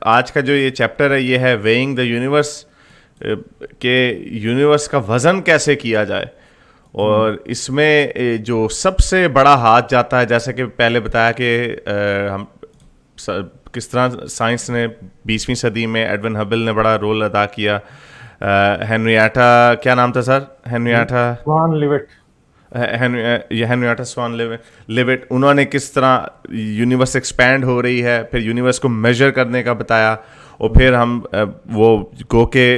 आज का जो ये चैप्टर है ये है वेइंग द यूनिवर्स, के यूनिवर्स का वज़न कैसे किया जाए। और इसमें जो सबसे बड़ा हाथ जाता है, जैसे कि पहले बताया कि हम किस तरह साइंस ने 20वीं सदी में एडविन हबल ने बड़ा रोल अदा किया। हेनरिएटा, क्या नाम था सर? हेनरिएटा स्वान लिविट। हेनरिएटा स्वान लिविट, उन्होंने किस तरह यूनिवर्स एक्सपैंड हो रही है, फिर यूनिवर्स को मेजर करने का बताया। और फिर हम वो गो के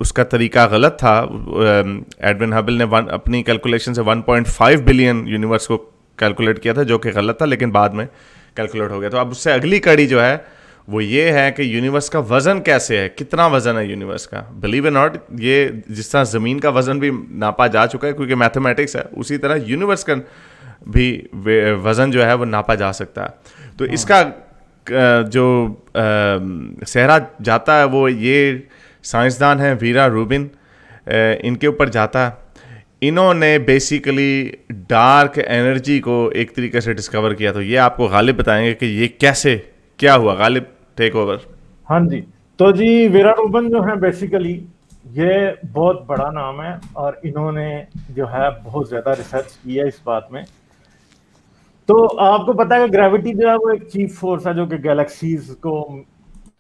उसका तरीका गलत था। एडविन हबल ने अपनी कैलकुलेशन से 1.5 बिलियन यूनिवर्स को कैलकुलेट किया था, जो कि गलत था, लेकिन बाद में कैलकुलेट हो गया। तो अब उससे अगली कड़ी जो है वो ये है कि यूनिवर्स का वज़न कैसे है, कितना वज़न है यूनिवर्स का। बिलीव इट नॉट, ये जिस तरह ज़मीन का वज़न भी नापा जा चुका है क्योंकि मैथमेटिक्स है, उसी तरह यूनिवर्स का भी वज़न जो है वो नापा जा सकता है। तो इसका जो सेहरा जाता है वो ये साइंसदान हैं वीरा रूबिन, इनके ऊपर जाता है। इन्होंने बेसिकली डार्क एनर्जी को एक तरीके से डिस्कवर किया। तो ये आपको गालिब बताएंगे कि ये कैसे क्या हुआ। Ghalib, take over. हाँ जी। तो जी वीरा रूबन जो है बेसिकली ये बहुत बड़ा नाम है और इन्होंने जो है बहुत ज्यादा रिसर्च की है इस बात में। तो आपको पता है कि ग्रेविटी जो है वो एक चीफ फोर्स है जो कि गैलेक्सीज को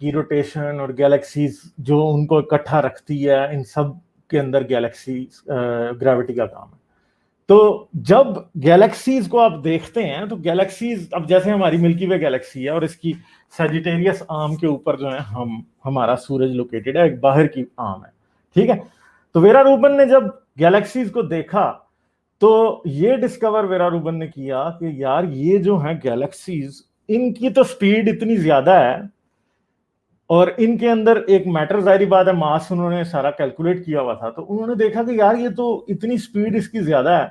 की रोटेशन और गैलेक्सीज जो उनको इकट्ठा रखती है, इन सब के अंदर गैलेक्सी ग्रेविटी का काम है। तो जब गैलेक्सीज को आप देखते हैं तो गैलेक्सीज, अब जैसे हमारी मिल्की वे गैलेक्सी है और इसकी सजिटेरियस आर्म के ऊपर जो है हमारा सूरज लोकेटेड है, एक बाहर की आर्म है, ठीक है। तो वेरा रूबन ने जब गैलेक्सीज को देखा तो ये डिस्कवर वेरा रूबन ने किया कि यार ये जो है गैलेक्सीज, इनकी तो स्पीड इतनी ज्यादा है और इनके अंदर एक मैटर, जाहिर बात है मास उन्होंने सारा कैलकुलेट किया हुआ था, तो उन्होंने देखा कि यार ये तो इतनी स्पीड इसकी ज्यादा है,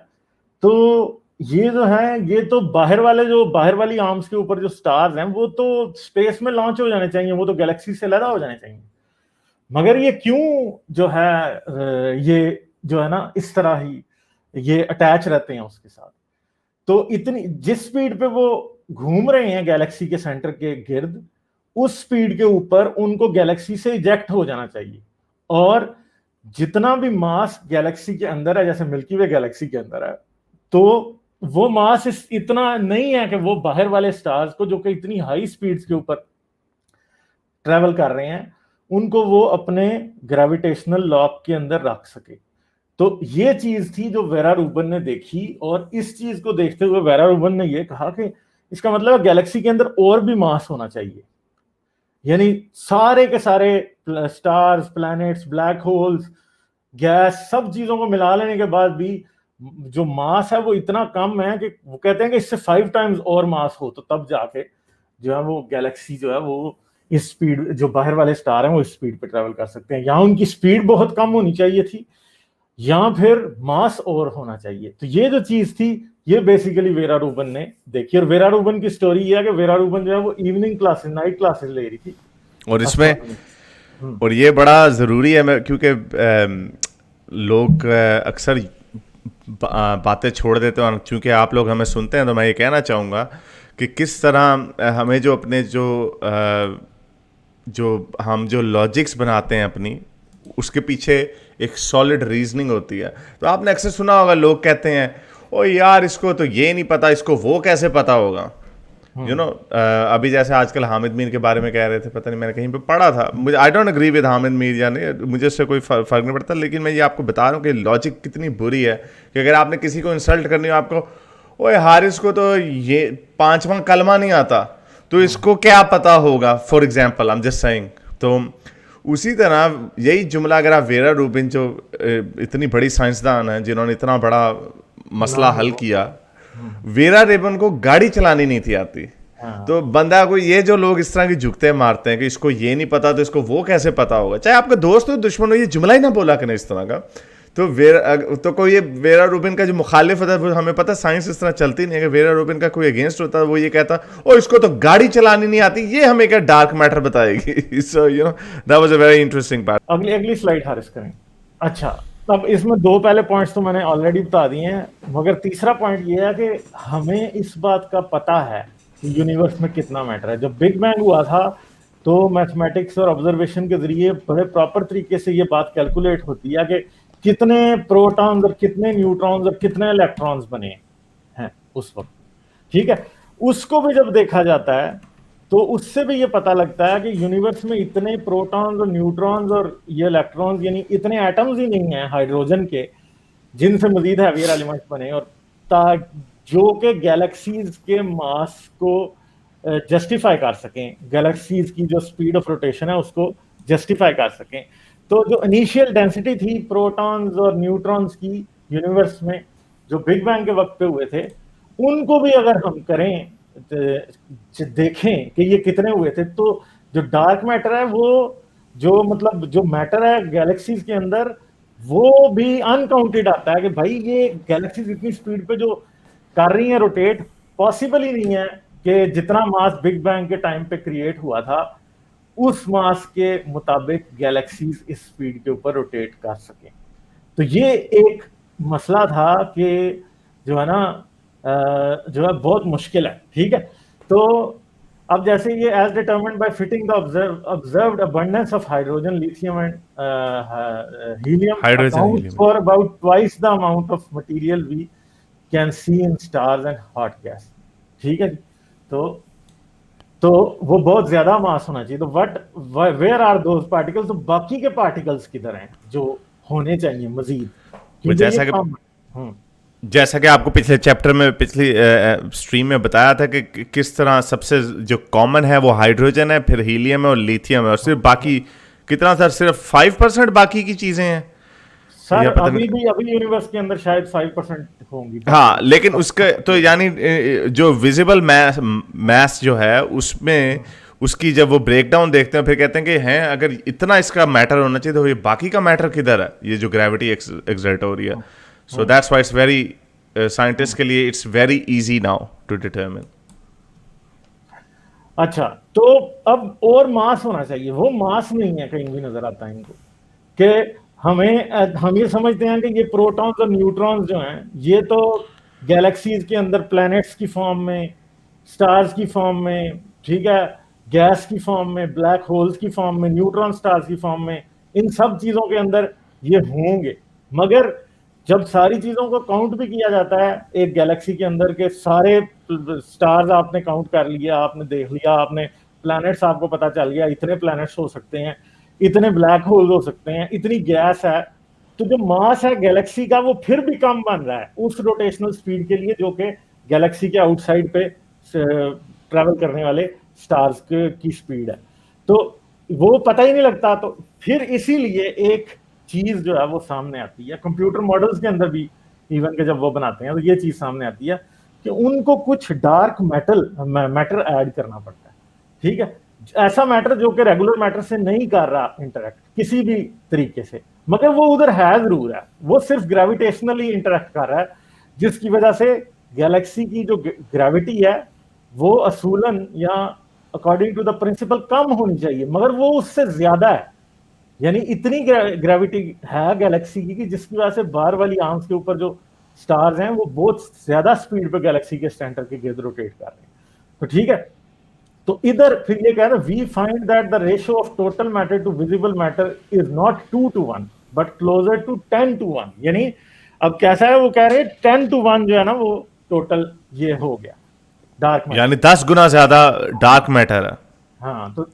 तो ये जो है ये तो बाहर वाली आर्म्स के ऊपर जो स्टार्स हैं वो तो स्पेस में लॉन्च हो जाने चाहिए, वो तो गैलेक्सी से अलग हो जाने चाहिए। मगर ये क्यों जो है ये जो है ना इस तरह ही ये अटैच रहते हैं उसके साथ। तो इतनी जिस स्पीड पे वो घूम रहे हैं गैलेक्सी के सेंटर के गिर्द, उस स्पीड के ऊपर उनको गैलेक्सी से इजेक्ट हो जाना चाहिए। और जितना भी मास गैलेक्सी के अंदर है, जैसे मिल्की वे गैलेक्सी के अंदर है, तो वो मास इतना नहीं है कि वो बाहर वाले स्टार्स को जो कि इतनी हाई स्पीड्स के ऊपर ट्रेवल कर रहे हैं उनको वो अपने ग्रेविटेशनल लॉक के अंदर रख सके। तो ये चीज थी जो वेरा रूबन ने देखी, और इस चीज को देखते हुए वेरा रूबन ने ये कहा कि इसका मतलब गैलेक्सी के अंदर और भी मास होना चाहिए, यानी सारे के सारे stars, planets, black holes, gas, सब चीजों को मिला लेने के बाद भी जो मास है वो इतना कम है कि वो कहते हैं कि इससे 5 टाइम्स और मास हो तो तब जाके जो है वो गैलेक्सी जो है वो इस स्पीड, जो बाहर वाले स्टार हैं वो इस स्पीड पे ट्रेवल कर सकते हैं। यहाँ उनकी स्पीड बहुत कम होनी चाहिए थी, या फिर मास और होना चाहिए। तो ये जो चीज थी ये बेसिकली वेरा रूबन ने देखी। और वेरा रूबन की स्टोरी ये है कि वेरा रूबन जो है वो इवनिंग क्लासेस, नाइट क्लासेस ले रही थी और इसमें एस्ट्रोनॉमी। और ये बड़ा ज़रूरी है, क्योंकि लोग अक्सर बातें छोड़ देते हैं, और चूंकि आप लोग हमें सुनते हैं तो मैं ये कहना चाहूँगा कि किस तरह हमें जो अपने जो लॉजिक्स बनाते हैं अपनी, उसके पीछे एक सॉलिड रीजनिंग होती है। तो आपने अक्सर सुना होगा लोग कहते हैं ओ यार इसको तो ये नहीं पता, इसको वो कैसे पता होगा। अभी जैसे आजकल हामिद मीर के बारे में कह रहे थे, पता नहीं मैंने कहीं पे पढ़ा था, मुझे I don't agree with Hamid Mir, यानी मुझे उससे कोई फर्क नहीं पड़ता, लेकिन मैं ये आपको बता रहा हूँ कि लॉजिक कितनी बुरी है कि अगर आपने किसी को इंसल्ट करनी हो, आपको ओए हारिस को तो ये 5वां कलमा नहीं आता तो इसको क्या पता होगा, for example I am just saying. तो उसी तरह यही जुमला अगर आप वेरा रूबिन जो इतनी बड़ी साइंसदान है जिन्होंने इतना बड़ा मसला हल किया, वेरा रेबन को गाड़ी चलानी नहीं थी आती। तो बंदा को ये जो लोग इस तरह की झुकते मारते हैं कि इसको ये नहीं पता तो इसको वो कैसे पता होगा, चाहे आपका दोस्त हो दुश्मन हो, ये जुमला ही ना बोला करें इस तरह का। तो कोई ये वेरा रूबिन का जो मुखालिफ होता है, हमने पता साइंस इस तरह चलती नहीं है कि वेरा रूबिन का कोई अगेंस्ट होता है वो ये कहता ओ इसको तो गाड़ी चलानी नहीं आती, ये हमें क्या डार्क मैटर बताएगी। So that was a very interesting part. अगली स्लाइड हारिस करें। अच्छा, अब इसमें 2 पहले पॉइंट्स तो मैंने ऑलरेडी बता दिए हैं, मगर तीसरा पॉइंट ये है कि हमें इस बात का पता है कि यूनिवर्स में कितना मैटर है। जब बिग बैंग हुआ था तो मैथमेटिक्स और ऑब्जर्वेशन के जरिए बड़े प्रॉपर तरीके से ये बात कैलकुलेट होती है कि कितने प्रोटॉन्स और कितने न्यूट्रॉन्स और कितने इलेक्ट्रॉन्स बने हैं उस वक्त, ठीक है। उसको भी जब देखा जाता है तो उससे भी ये पता लगता है कि यूनिवर्स में इतने प्रोटॉन्स और न्यूट्रॉन्स और ये इलेक्ट्रॉन्स, यानी इतने एटम्स ही नहीं है हाइड्रोजन के जिनसे मजीद हैवियर एलिमेंट्स बने, और जो कि गैलेक्सीज के मास को जस्टिफाई कर सकें, गैलेक्सीज की जो स्पीड ऑफ रोटेशन है उसको जस्टिफाई कर सकें। तो जो इनिशियल डेंसिटी थी प्रोटॉन्स और न्यूट्रॉन्स की यूनिवर्स में जो बिग बैंग के वक्त पे हुए थे, उनको भी अगर हम करें देखें कि ये कितने हुए थे, तो जो डार्क मैटर है वो जो मतलब जो मैटर है गैलेक्सीज के अंदर वो भी अनकाउंटेड आता है कि भाई ये गैलेक्सीज इतनी स्पीड पे जो कर रही है रोटेट, पॉसिबल ही नहीं है कि जितना मास बिग बैंग के टाइम पे क्रिएट हुआ था उस मास के मुताबिक गैलेक्सीज इस स्पीड के ऊपर रोटेट कर सके। तो ये एक मसला था कि जो है ना जो है बहुत मुश्किल है, ठीक है। तो अब जैसे ये age determined by fitting the observed abundance of hydrogen, lithium and helium hydrogen accounts helium. For about twice the amount of material we can see in stars and hot gas, ठीक है। तो वो बहुत ज्यादा मास होना चाहिए। तो what where are those particles, तो बाकी के पार्टिकल्स किधर हैं जो होने चाहिए मजीद, वो क्योंकि ये जैसा कि कम। जैसा कि आपको पिछले चैप्टर में पिछली स्ट्रीम में बताया था कि किस तरह सबसे जो कॉमन है वो हाइड्रोजन है, फिर हीलियम है और लिथियम है, और सिर्फ बाकी कितना सर, सिर्फ 5% बाकी की चीजें हैं सर या पता अभी नहीं। भी अभी यूनिवर्स के अंदर शायद 5% होंगी हाँ, बाकी। लेकिन उसके तो यानी जो विजिबल मैस मैस जो है उसमें उसकी जब वो ब्रेकडाउन देखते हैं फिर कहते हैं कि हैं अगर इतना इसका मैटर होना चाहिए तो ये बाकी का मैटर किधर है, ये जो ग्रेविटी एक्सर्ट हो रही है। So that's why it's very scientist के लिए it's very easy now to determine. अच्छा, तो अब और मास होना चाहिए, वो मास नहीं है कहीं भी नजर आता है इनको, कि हम ये समझते हैं कि ये प्रोटॉन्स और न्यूट्रॉन्स जो हैं ये तो गैलेक्सीज के अंदर प्लैनेट्स की फॉर्म में, स्टार्स की फॉर्म में, ठीक है, गैस की फॉर्म में, ब्लैक होल्स की फॉर्म में, न्यूट्रॉन स्टार्स की फॉर्म में, इन सब चीजों के अंदर ये होंगे। मगर जब सारी चीजों को काउंट भी किया जाता है एक गैलेक्सी के अंदर के सारे स्टार्स आपने काउंट कर लिया, आपने देख लिया, आपने प्लैनेट्स आपको पता चल गया इतने प्लैनेट्स हो सकते हैं, इतने ब्लैक होल हो सकते हैं, इतनी गैस है, तो जो मास है गैलेक्सी का वो फिर भी कम बन रहा है उस रोटेशनल स्पीड के लिए जो कि गैलेक्सी के आउटसाइड पे ट्रैवल करने वाले स्टार्स की स्पीड है। तो वो पता ही नहीं लगता। तो फिर इसीलिए एक चीज जो है वो सामने आती है कंप्यूटर मॉडल्स के अंदर भी, इवन के जब वो बनाते हैं तो ये चीज सामने आती है कि उनको कुछ डार्क मैटर ऐड करना पड़ता है, ठीक है। ऐसा मैटर जो कि रेगुलर मैटर से नहीं कर रहा इंटरेक्ट किसी भी तरीके से, मगर वो उधर है जरूर है, वो सिर्फ ग्रेविटेशनली इंटरेक्ट कर रहा है, जिसकी वजह से गैलेक्सी की जो ग्रेविटी है वो असूलन या अकॉर्डिंग टू द प्रिंसिपल कम होनी चाहिए, मगर वो उससे ज्यादा है। यानी इतनी ग्रेविटी है गैलेक्सी की कि जिसकी वजह से बाहर वाली आर्म्स के ऊपर जो स्टार्स हैं वो बहुत ज्यादा स्पीड पे गैलेक्सी के सेंटर के गिर्द रोटेट कर रहे हैं। तो ठीक है, तो इधर फिर ये कह रहे हैं we find that the ratio of total matter to visible matter is not 2:1 but closer to 10:1। यानी अब कैसा है, वो कह रहे हैं 10:1 जो है ना वो टोटल ये हो गया डार्क मैटर, यानी 10 गुना ज्यादा डार्क मैटर है। हाँ। तो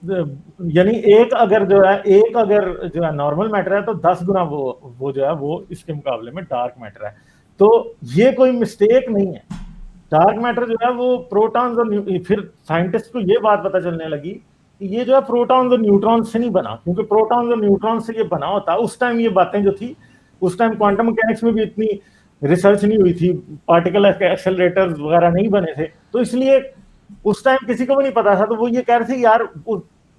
यानी एक अगर जो है नॉर्मल मैटर है तो 10 गुना वो जो है वो इसके मुकाबले में डार्क मैटर है। तो ये कोई मिस्टेक नहीं है, डार्क मैटर जो है वो प्रोटॉन्स और फिर साइंटिस्ट को ये बात पता चलने लगी कि ये जो है प्रोटॉन्स और न्यूट्रॉन्स से नहीं बना, क्योंकि प्रोटॉन्स और न्यूट्रॉन्स से ये बना होता उस टाइम ये बातें जो थी उस टाइम क्वांटम मैकेनिक्स में भी इतनी रिसर्च नहीं हुई थी, पार्टिकल एक्सेलरेटर्स वगैरह नहीं बने थे, तो इसलिए उस टाइम किसी को भी नहीं पता था। तो वो ये कह रहे थे यार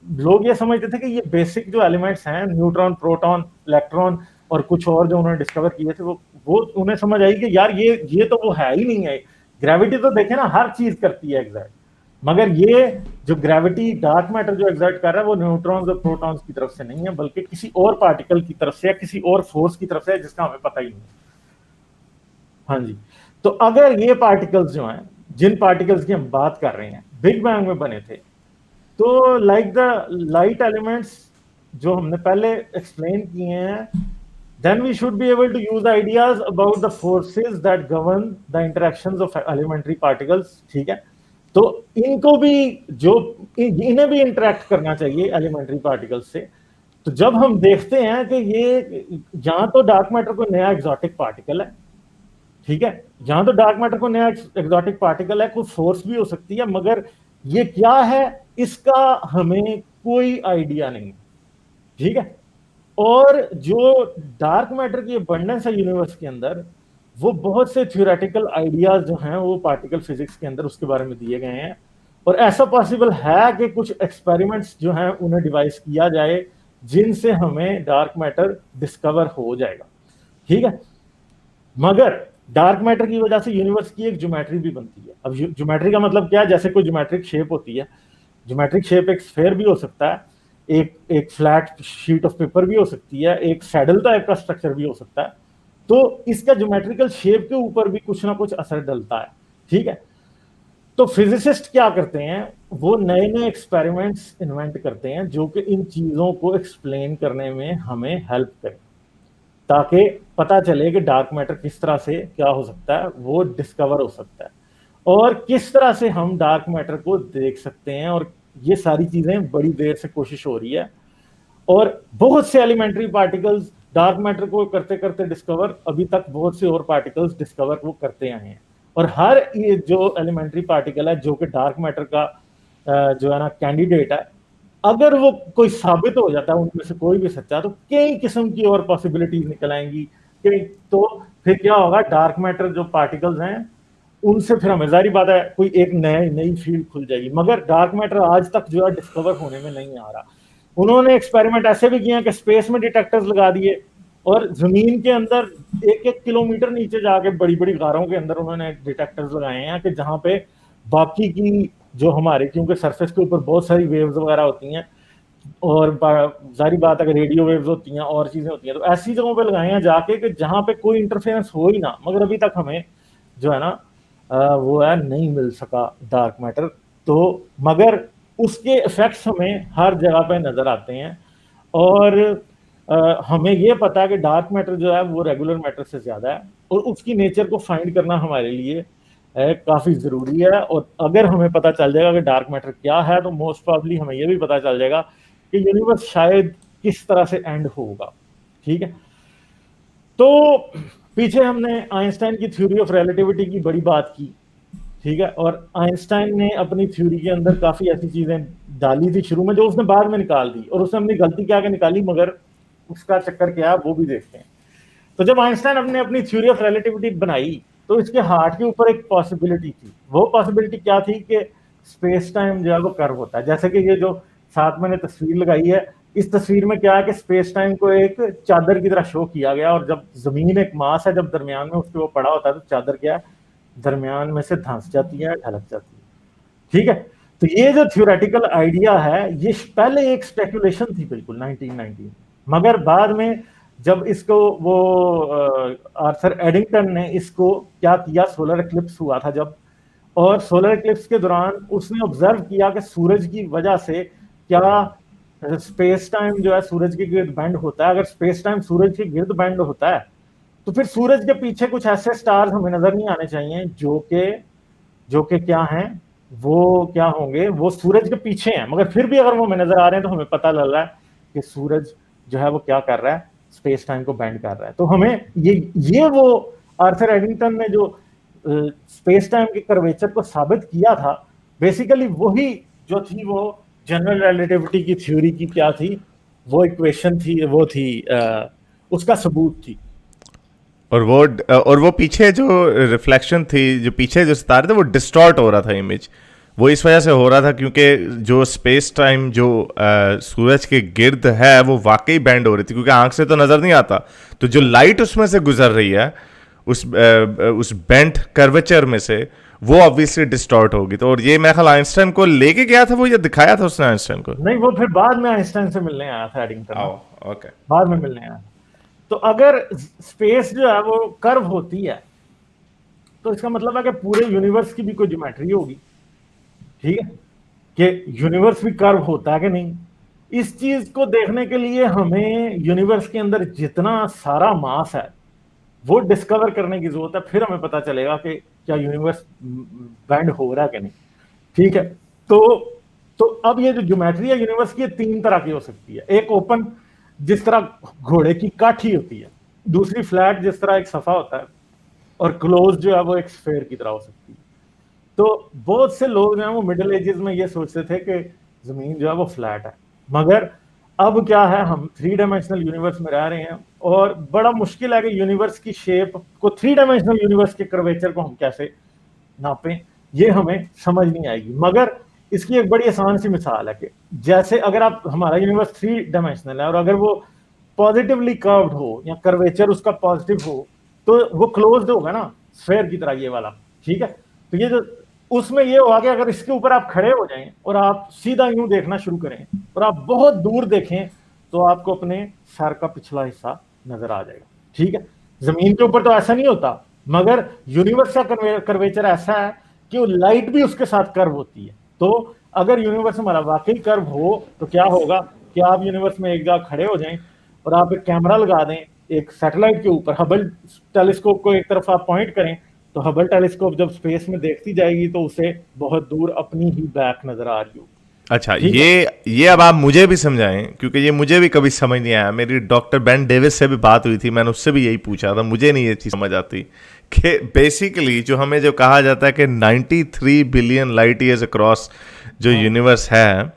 लोग ये समझते थे कि ये बेसिक जो एलिमेंट्स हैं न्यूट्रॉन, प्रोटॉन, इलेक्ट्रॉन और कुछ और जो उन्होंने डिस्कवर किए थे वो उन्हें समझ आई कि यार ये तो वो है ही नहीं है। ग्रेविटी तो देखे ना हर चीज करती है एग्जैक्ट, मगर ये जो ग्रेविटी डार्क मैटर जो एग्जर्ट कर रहा है वो न्यूट्रॉन्स और प्रोटॉन्स की तरफ से नहीं है, बल्कि किसी और पार्टिकल की तरफ से या किसी और फोर्स की तरफ से है जिसका हमें पता ही नहीं। हाँ जी, तो अगर ये पार्टिकल्स जो हैं जिन पार्टिकल्स की हम बात कर रहे हैं बिग बैंग में बने थे, तो लाइक द लाइट एलिमेंट्स जो हमने पहले एक्सप्लेन किए हैं, then we should be able to use ideas about the forces that govern the interactions of elementary particles. ठीक है, तो इनको भी जो इन्हें भी इंटरेक्ट करना चाहिए एलिमेंट्री पार्टिकल्स से। तो जब हम देखते हैं कि ये जहां तो डार्क मैटर को नया एग्जॉटिक पार्टिकल है, ठीक है, जहां तो डार्क मैटर को नया एग्जॉटिक पार्टिकल है, कोई फोर्स भी हो सकती है, मगर ये क्या है इसका हमें कोई आइडिया नहीं, ठीक है। और जो डार्क मैटर की अबंडेंस है यूनिवर्स के अंदर, वो बहुत से थ्योरेटिकल आइडियाज जो हैं वो पार्टिकल फिजिक्स के अंदर उसके बारे में दिए गए हैं। और ऐसा पॉसिबल है कि कुछ एक्सपेरिमेंट्स जो हैं उन्हें डिवाइस किया जाए जिनसे हमें डार्क मैटर डिस्कवर हो जाएगा, ठीक है। मगर डार्क मैटर की वजह से यूनिवर्स की एक ज्योमेट्री भी बनती है। अब ज्योमेट्री का मतलब क्या है? जैसे कोई ज्योमेट्रिक शेप होती है, ज्योमेट्रिक शेप एक स्फेयर भी हो सकता है, एक फ्लैट शीट ऑफ पेपर भी हो सकती है, एक सैडल टाइप का स्ट्रक्चर भी हो सकता है। तो इसका ज्योमेट्रिकल शेप के ऊपर भी कुछ ना कुछ असर डलता है, ठीक है। तो फिजिसिस्ट क्या करते हैं, वो नए नए एक्सपेरिमेंट्स इन्वेंट करते हैं जो कि इन चीजों को एक्सप्लेन करने में हमें हेल्प करें, ताकि पता चले कि डार्क मैटर किस तरह से क्या हो सकता है, वो डिस्कवर हो सकता है, और किस तरह से हम डार्क मैटर को देख सकते हैं। और ये सारी चीजें बड़ी देर से कोशिश हो रही है, और बहुत से एलिमेंट्री पार्टिकल्स डार्क मैटर को करते करते डिस्कवर, अभी तक बहुत से और पार्टिकल्स डिस्कवर वो करते आए हैं। और हर ये जो एलिमेंट्री पार्टिकल है जो कि डार्क मैटर का जो है ना कैंडिडेट है, अगर वो कोई साबित हो जाता है उनमें से कोई भी सच्चा, तो कई किस्म की और पॉसिबिलिटीज निकल आएंगी। तो फिर क्या होगा, डार्क मैटर जो पार्टिकल्स हैं उनसे फिर हमें जारी बात है कोई एक नई फील्ड खुल जाएगी। मगर डार्क मैटर आज तक जो है डिस्कवर होने में नहीं आ रहा। उन्होंने एक्सपेरिमेंट ऐसे भी किए हैं कि स्पेस में डिटेक्टर्स लगा दिए, और जमीन के अंदर 1-1 किलोमीटर नीचे जाके बड़ी बड़ी गारों के अंदर उन्होंने डिटेक्टर्स लगाए हैं कि जहां पे बाकी की जो हमारे, क्योंकि सरफेस के ऊपर बहुत सारी वेव्स वगैरह होती हैं, और जारी बात है कि रेडियो वेव्स होती हैं और चीजें होती हैं, तो ऐसी जगहों पे लगाए हैं जाके कि जहां पे कोई इंटरफेरेंस हो ही ना। मगर अभी तक हमें जो है ना वो है नहीं मिल सका डार्क मैटर। तो मगर उसके इफेक्ट्स हमें हर जगह पे नजर आते हैं, और हमें ये पता है कि डार्क मैटर जो है वो रेगुलर मैटर से ज्यादा है, और उसकी नेचर को फाइंड करना हमारे लिए काफी जरूरी है। और अगर हमें पता चल जाएगा कि डार्क मैटर क्या है, तो मोस्ट प्रॉब्ली हमें ये भी पता चल जाएगा कि यूनिवर्स शायद किस तरह से एंड होगा, ठीक है। तो पीछे हमने आइंस्टाइन की थ्योरी ऑफ रिलेटिविटी की बड़ी बात की, ठीक है, और आइंस्टाइन ने अपनी थ्योरी के अंदर काफी ऐसी चीजें डाली थी शुरू में जो उसने बाद में निकाल दी, और उसने अपनी गलती क्या क्या निकाली, मगर उसका चक्कर क्या है वो भी देखते हैं। तो जब आइंस्टाइन ने अपनी थ्योरी ऑफ रिलेटिविटी बनाई, तो इसके हार्ट के ऊपर एक पॉसिबिलिटी थी। वो पॉसिबिलिटी क्या थी कि स्पेस टाइम जो है वो कर्व होता है। जैसे कि ये जो साथ मैंने तस्वीर लगाई है, इस तस्वीर में क्या है कि स्पेस टाइम को एक चादर की तरह शो किया गया, और जब जमीन एक मास है, जब दरमियान में उसके वो पड़ा होता है, तो चादर क्या है, दरमियान में से धंस जाती है, ढलक जाती है, ठीक है। तो ये जो थ्योरेटिकल आइडिया है, ये पहले एक स्पेकुलेशन थी बिल्कुल 1990, मगर बाद में जब इसको वो आर्थर एडिंगटन ने इसको क्या किया, सोलर एक्लिप्स हुआ था जब, और सोलर एक्लिप्स के दौरान उसने ऑब्जर्व किया कि सूरज की वजह से क्या स्पेस टाइम जो है सूरज के गिर्द बेंड होता है। अगर स्पेस टाइम सूरज के गिर्द बेंड होता है, तो फिर सूरज के पीछे कुछ ऐसे स्टार्स हमें नजर नहीं आने चाहिए जो कि क्या हैं, वो क्या होंगे, वो सूरज के पीछे हैं, मगर फिर भी अगर वो हमें नजर आ रहे हैं, तो हमें पता लग रहा है कि सूरज जो है वो क्या कर रहा है, स्पेस टाइम को बेंड कर रहा है। तो हमें ये वो आर्थर एडिंगटन ने जो स्पेस टाइम के कर्वेचर को साबित किया था, बेसिकली वही जो थी वो जनरल रिलेटिविटी की थ्योरी की क्या थी, वो इक्वेशन थी, वो थी उसका सबूत थी। और वो पीछे जो रिफ्लेक्शन थी, जो पीछे जो सितारे थे, वो डिस्टॉर्ट हो रहा था इमेज। वो इस वजह से हो रहा था क्योंकि जो स्पेस टाइम जो सूरज के गिर्द है वो वाकई बैंड हो रही थी, क्योंकि आंख से तो नजर नहीं आता। तो जो लाइट उसमें से गुजर रही है उस बेंट कर्वेचर में से, वो ऑब्वियसली डिस्टॉर्ट होगी। तो और ये मैं ख्याल आइंस्टाइन को लेके गया था वो, या दिखाया था उसने आइंस्टाइन को? नहीं, वो फिर बाद में आइंस्टाइन से मिलने आया था एडिंगटन, ओके, बाद में मिलने आया। तो अगर स्पेस जो है वो कर्व होती है, तो इसका मतलब है कि पूरे यूनिवर्स की भी कोई ज्योमेट्री होगी, ठीक है। कि यूनिवर्स भी कर्व होता है कि नहीं। इस चीज को देखने के लिए हमें यूनिवर्स के अंदर जितना सारा मास है वो डिस्कवर करने की जरूरत है, फिर हमें पता चलेगा कि क्या यूनिवर्स बैंड हो रहा है कि नहीं। ठीक है, तो अब ये जो ज्योमेट्री है यूनिवर्स की, तीन तरह की हो सकती है। एक ओपन, जिस तरह घोड़े की काठी होती है, दूसरी फ्लैट जिस तरह एक सफा होता है, और क्लोज जो है वो एक स्फेयर की तरह हो सकती है। तो बहुत से लोग जो है वो मिडिल एजेस में ये सोचते थे कि जमीन जो है वो फ्लैट है, मगर अब क्या है, हम थ्री डायमेंशनल यूनिवर्स में रह रहे हैं और बड़ा मुश्किल है कि यूनिवर्स की शेप को, थ्री डायमेंशनल यूनिवर्स के कर्वेचर को हम कैसे नापें, ये हमें समझ नहीं आएगी। मगर इसकी एक बड़ी आसान सी मिसाल है कि जैसे अगर आप, हमारा यूनिवर्स थ्री डायमेंशनल है और अगर वो पॉजिटिवली कर्व्ड हो या कर्वेचर उसका पॉजिटिव हो, तो वो क्लोज्ड होगा ना, स्फेयर की तरह ये वाला। ठीक है, तो ये जो उसमें ये होगा कि अगर इसके ऊपर आप खड़े हो जाएं और आप सीधा यूं देखना शुरू करें और आप बहुत दूर देखें, तो आपको अपने सर का पिछला हिस्सा नजर आ जाएगा। ठीक है, जमीन के ऊपर तो ऐसा नहीं होता, मगर यूनिवर्स का कर्वेचर ऐसा है कि वो लाइट भी उसके साथ कर्व होती है। तो अगर यूनिवर्स हमारा वाकई कर्व हो तो क्या होगा कि आप यूनिवर्स में एक जगह खड़े हो जाएं और आप एक कैमरा लगा दें एक सैटेलाइट के ऊपर, हबल टेलीस्कोप को एक तरफ आप पॉइंट करें, तो हबल टेलीस्कोप जब स्पेस में देखती जाएगी तो उसे बहुत दूर अपनी ही बैक नजर आ रही होगी। अच्छा, ठीक है, ये अब आप मुझे भी समझाएं, क्योंकि ये मुझे भी कभी समझ नहीं आया। मेरी डॉक्टर बेन डेविस से भी बात हुई थी, मैंने उससे भी यही पूछा था, मुझे नहीं ये चीज़ समझ आती कि बेसिकली जो हमें जो कहा जाता है कि 93 बिलियन लाइट ईयर्स अक्रॉस जो यूनिवर्स है,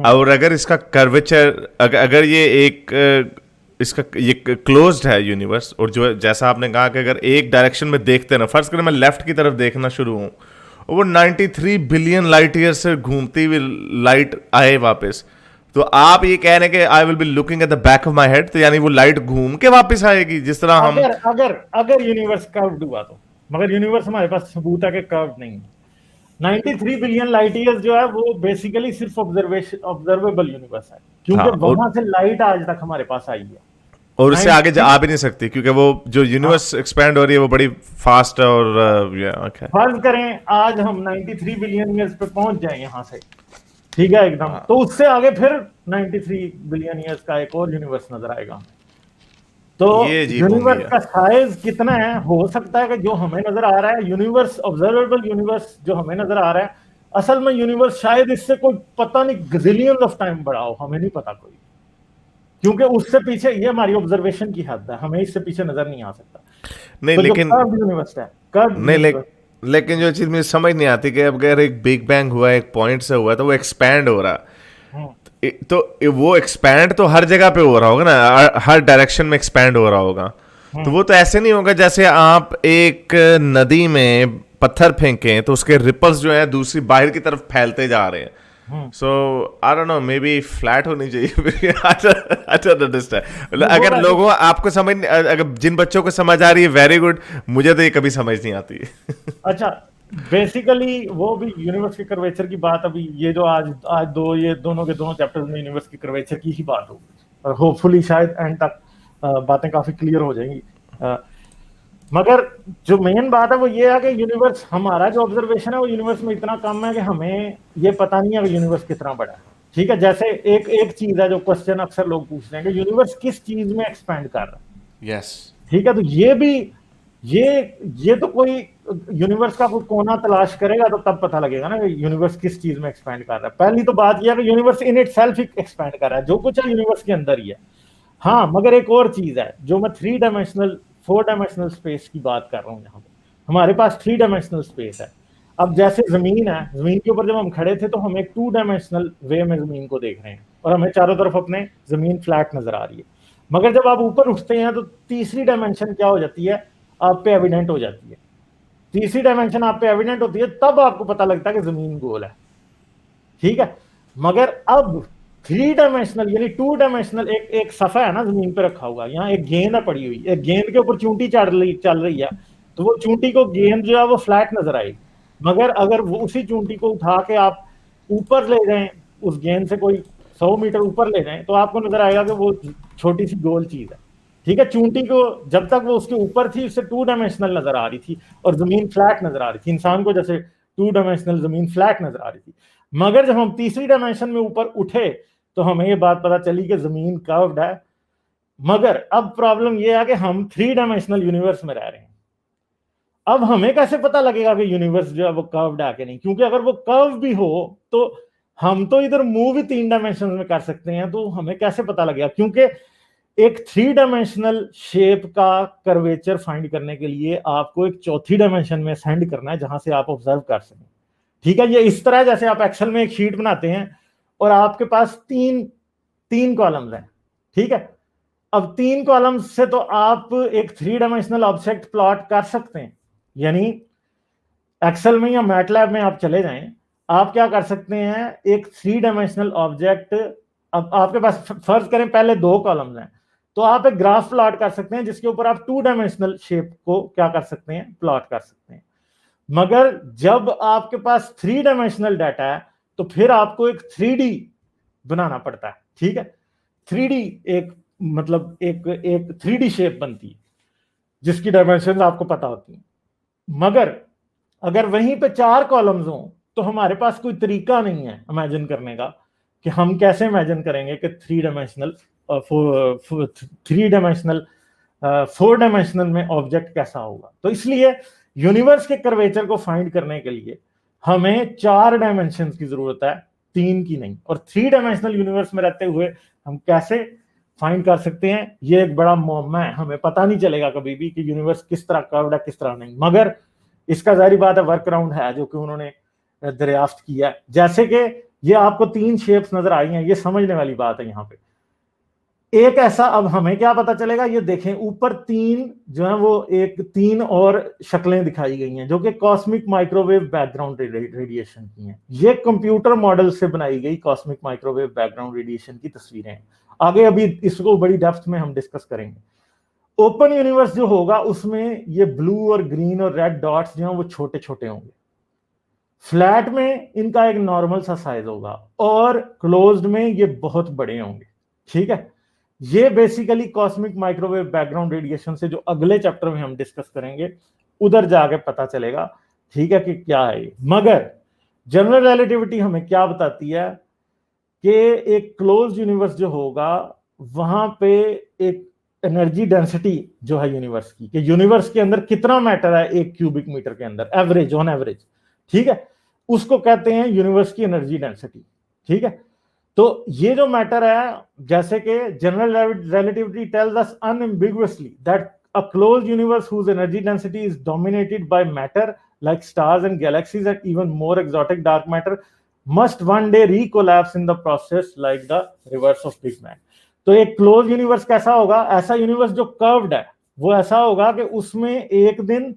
और अगर इसका कर्वेचर, अगर ये एक इसका ये क्लोज्ड है यूनिवर्स, और जो जैसा आपने कहा कि अगर एक डायरेक्शन में देखते हैं ना, फर्ज करें मैं लेफ्ट की तरफ देखना शुरू हूँ, वो 93 बिलियन लाइट ईयर से घूमती हुई लाइट आए वापस, तो आप ये कह रहे हैं कि I will be looking at the back of my head, तो यानी वो लाइट घूम के वापस आएगी जिस तरह हम। अगर अगर अगर यूनिवर्स कर्व्ड हुआ तो, मगर यूनिवर्स हमारे पास सबूत है कि कर्व्ड नहीं है। 93 बिलियन लाइट ईयर्स जो है वो बेसिकली सिर्फ ऑब्जर्वेबल यूनिवर्स है, हाँ, क्योंकि वहां से लाइट आज तक हमारे पास आई है। और उससे आगे 93, आ भी नहीं सकती, क्योंकि वो जो यूनिवर्स एक्सपैंड हो रही है वो बड़ी फास्ट है। और ओके, फर्ज करें आज हम 93 बिलियन ईयर्स पे पहुंच जाए यहां से, ठीक है एकदम, तो उससे आगे फिर 93 बिलियन ईयर्स का एक और यूनिवर्स नजर आएगा। तो ये अजीब होंगी यूनिवर्स है। का साइज कितना है, हो सकता है कि जो हमें नजर आ रहा है यूनिवर्स, ऑब्जर्वेबल यूनिवर्स जो हमें नजर आ रहा है, असल में यूनिवर्स शायद इससे कोई पता नहीं गजिलियन ऑफ टाइम बड़ा हो, हमें नहीं पता कोई, क्योंकि उससे पीछे, ये हमारी ऑब्जर्वेशन की हद है, हमें इससे पीछे नजर नहीं आ सकता। नहीं तो जो लेकिन कर्व यूनिवर्स है, कर्व नहीं यूनिवर्स, लेकिन जो चीज़ मुझे समझ नहीं आती कि अब अगर एक बिग बैंग हुआ, एक पॉइंट से हुआ, तो वो एक्सपैंड हो रहा, तो वो एक्सपैंड तो हर जगह पे हो रहा होगा ना, हर डायरेक्शन में एक्सपैंड हो रहा होगा। तो वो तो ऐसे नहीं होगा जैसे आप एक नदी में पत्थर फेंकें तो उसके रिपल्स जो है दूसरी बाहर की तरफ फैलते जा रहे हैं। So I don't know, maybe flat होनी चाहिए। I don't understand. मतलब अगर लोगों आपको समझ, अगर जिन बच्चों को समझ आ रही है वेरी गुड, मुझे तो ये कभी समझ नहीं आती। अच्छा, बेसिकली वो भी यूनिवर्स के कर्वेचर की बात, अभी ये जो आज आज ये दोनों के दोनों चैप्टर्स में यूनिवर्स के कर्वेचर की ही बात होगी, और होपफुली शायद एंड तक बातें काफी क्लियर हो जाएंगी। मगर जो मेन बात है वो ये है कि यूनिवर्स, हमारा जो ऑब्जर्वेशन है वो यूनिवर्स में इतना कम है कि हमें ये पता नहीं है कि यूनिवर्स कितना बड़ा है। ठीक है, जैसे एक एक चीज है जो क्वेश्चन अक्सर लोग पूछते हैं कि यूनिवर्स किस चीज में एक्सपैंड कर रहा है। यस, ठीक है, तो ये भी, ये तो कोई यूनिवर्स का कोई कोना तलाश करेगा तो तब पता लगेगा ना कि यूनिवर्स किस चीज में एक्सपैंड कर रहा है। पहली तो बात यह है कि universe in it self expand कर रहा है, जो कुछ है यूनिवर्स के अंदर ही है। हाँ, मगर एक और चीज है जो मैं three dimensional, four dimensional space की बात कर रहा हूँ, यहाँ पे हमारे पास थ्री डायमेंशनल स्पेस है। अब जैसे जमीन है, जमीन के ऊपर जब हम खड़े थे तो हम एक टू डायमेंशनल वे में जमीन को देख रहे हैं और हमें चारों तरफ अपने जमीन फ्लैट नजर आ रही है। मगर जब आप ऊपर उठते हैं तो तीसरी डायमेंशन क्या हो जाती है, आप पे एविडेंट हो जाती है। तीसरी डायमेंशन आप पे एविडेंट होती है, तब आपको पता लगता है कि जमीन गोल है। ठीक है, मगर अब थ्री डायमेंशनल यानी टू डायमेंशनल, एक सफा है ना जमीन पे रखा हुआ, यहाँ एक गेंद है पड़ी हुई, एक गेंद के ऊपर चूंटी चल रही है, तो वो चूंटी को, गेंद जो है वो फ्लैट नजर आएगी। मगर अगर वो उसी चूंटी को उठा के आप ऊपर ले जाएं, उस गेंद से कोई 100 मीटर ऊपर ले जाएं, तो आपको नजर आएगा कि वो छोटी सी गोल चीज है। ठीक है, चूंटी को जब तक वो उसके ऊपर थी उससे टू डायमेंशनल नजर आ रही थी और जमीन फ्लैट नजर आ रही थी, इंसान को जैसे टू डायमेंशनल जमीन फ्लैट नजर आ रही थी। मगर जब हम तीसरी डायमेंशन में ऊपर उठे तो हमें ये बात पता चली कि जमीन कर्व्ड है। मगर अब प्रॉब्लम ये है कि हम 3 डायमेंशनल यूनिवर्स में रह रहे हैं। अब हमें कैसे पता लगेगा कि यूनिवर्स जो है वो कर्व्ड है कि नहीं, क्योंकि अगर वो कर्व भी हो तो हम तो इधर मूव ही 3 डायमेंशन में कर सकते हैं, तो हमें कैसे पता लगेगा? क्योंकि एक 3 डायमेंशनल शेप का कर्वेचर फाइंड करने के लिए आपको एक चौथी डायमेंशन में सेंड करना है जहां से आप ऑब्जर्व कर सकें। ठीक है, ये इस तरह जैसे आप एक्सेल में एक शीट बनाते हैं और आपके पास तीन कॉलम्स हैं। ठीक है, अब 3 कॉलम्स से तो आप एक 3 डायमेंशनल ऑब्जेक्ट प्लॉट कर सकते हैं। यानी एक्सेल में या मैटलैब में आप चले जाएं, आप क्या कर सकते हैं, एक 3 डायमेंशनल ऑब्जेक्ट, अब आपके पास फर्ज करें पहले 2 कॉलम्स हैं, तो आप एक ग्राफ प्लॉट कर सकते हैं जिसके ऊपर आप 2 डायमेंशनल शेप को क्या कर सकते हैं, प्लॉट कर सकते हैं। मगर जब आपके पास 3 डायमेंशनल डाटा है तो फिर आपको एक 3D बनाना पड़ता है। ठीक है, 3D एक मतलब एक 3D शेप बनती है जिसकी डायमेंशन आपको पता होती है। मगर अगर वहीं पे 4 कॉलम्स हों तो हमारे पास कोई तरीका नहीं है इमेजिन करने का कि हम कैसे इमेजिन करेंगे कि 4 डायमेंशनल में ऑब्जेक्ट कैसा होगा। तो इसलिए यूनिवर्स के कर्वेचर को फाइंड करने के लिए हमें 4 डायमेंशन की जरूरत है, 3 की नहीं। और 3 डायमेंशनल यूनिवर्स में रहते हुए हम कैसे फाइंड कर सकते हैं, ये एक बड़ा मुअम्मा है। हमें पता नहीं चलेगा कभी भी कि यूनिवर्स किस तरह कर्व्ड है किस तरह नहीं। मगर इसका जारी बात है वर्क अराउंड है जो कि उन्होंने दरियाफ्त किया है। जैसे कि ये आपको 3 शेप्स नजर आई हैं, ये समझने वाली बात है। यहाँ पे एक ऐसा, अब हमें क्या पता चलेगा, ये देखें ऊपर 3 जो है वो एक 3 और शक्लें दिखाई गई हैं जो कि कॉस्मिक माइक्रोवेव बैकग्राउंड रेडिएशन की हैं। ये कंप्यूटर मॉडल से बनाई गई कॉस्मिक माइक्रोवेव बैकग्राउंड रेडिएशन की तस्वीरें हैं। आगे अभी इसको बड़ी डेप्थ में हम डिस्कस करेंगे। ओपन यूनिवर्स जो होगा उसमें ये ब्लू और ग्रीन और रेड डॉट्स जो हैं वो छोटे छोटे होंगे। फ्लैट में इनका एक नॉर्मल सा साइज होगा और क्लोज्ड में ये बहुत बड़े होंगे। ठीक है, ये basically cosmic microwave background radiation से जो अगले चैप्टर में हम डिस्कस करेंगे उधर जाके पता चलेगा। ठीक है, कि क्या है ये। मगर जनरल रिलेटिविटी हमें क्या बताती है कि एक क्लोज यूनिवर्स जो होगा वहां पे एक एनर्जी डेंसिटी जो है यूनिवर्स की, कि यूनिवर्स के अंदर कितना मैटर है 1 क्यूबिक मीटर के अंदर, एवरेज ऑन एवरेज। ठीक है, उसको कहते हैं यूनिवर्स की एनर्जी डेंसिटी। ठीक है, तो ये जो मैटर है, जैसे कि general relativity tells us unambiguously that a close universe whose energy density is dominated by matter like stars and galaxies and even more exotic dark matter must one day recollapse in the process like the reverse of Big Bang। तो एक close universe कैसा होगा, ऐसा universe जो curved है वो ऐसा होगा कि उसमें एक दिन,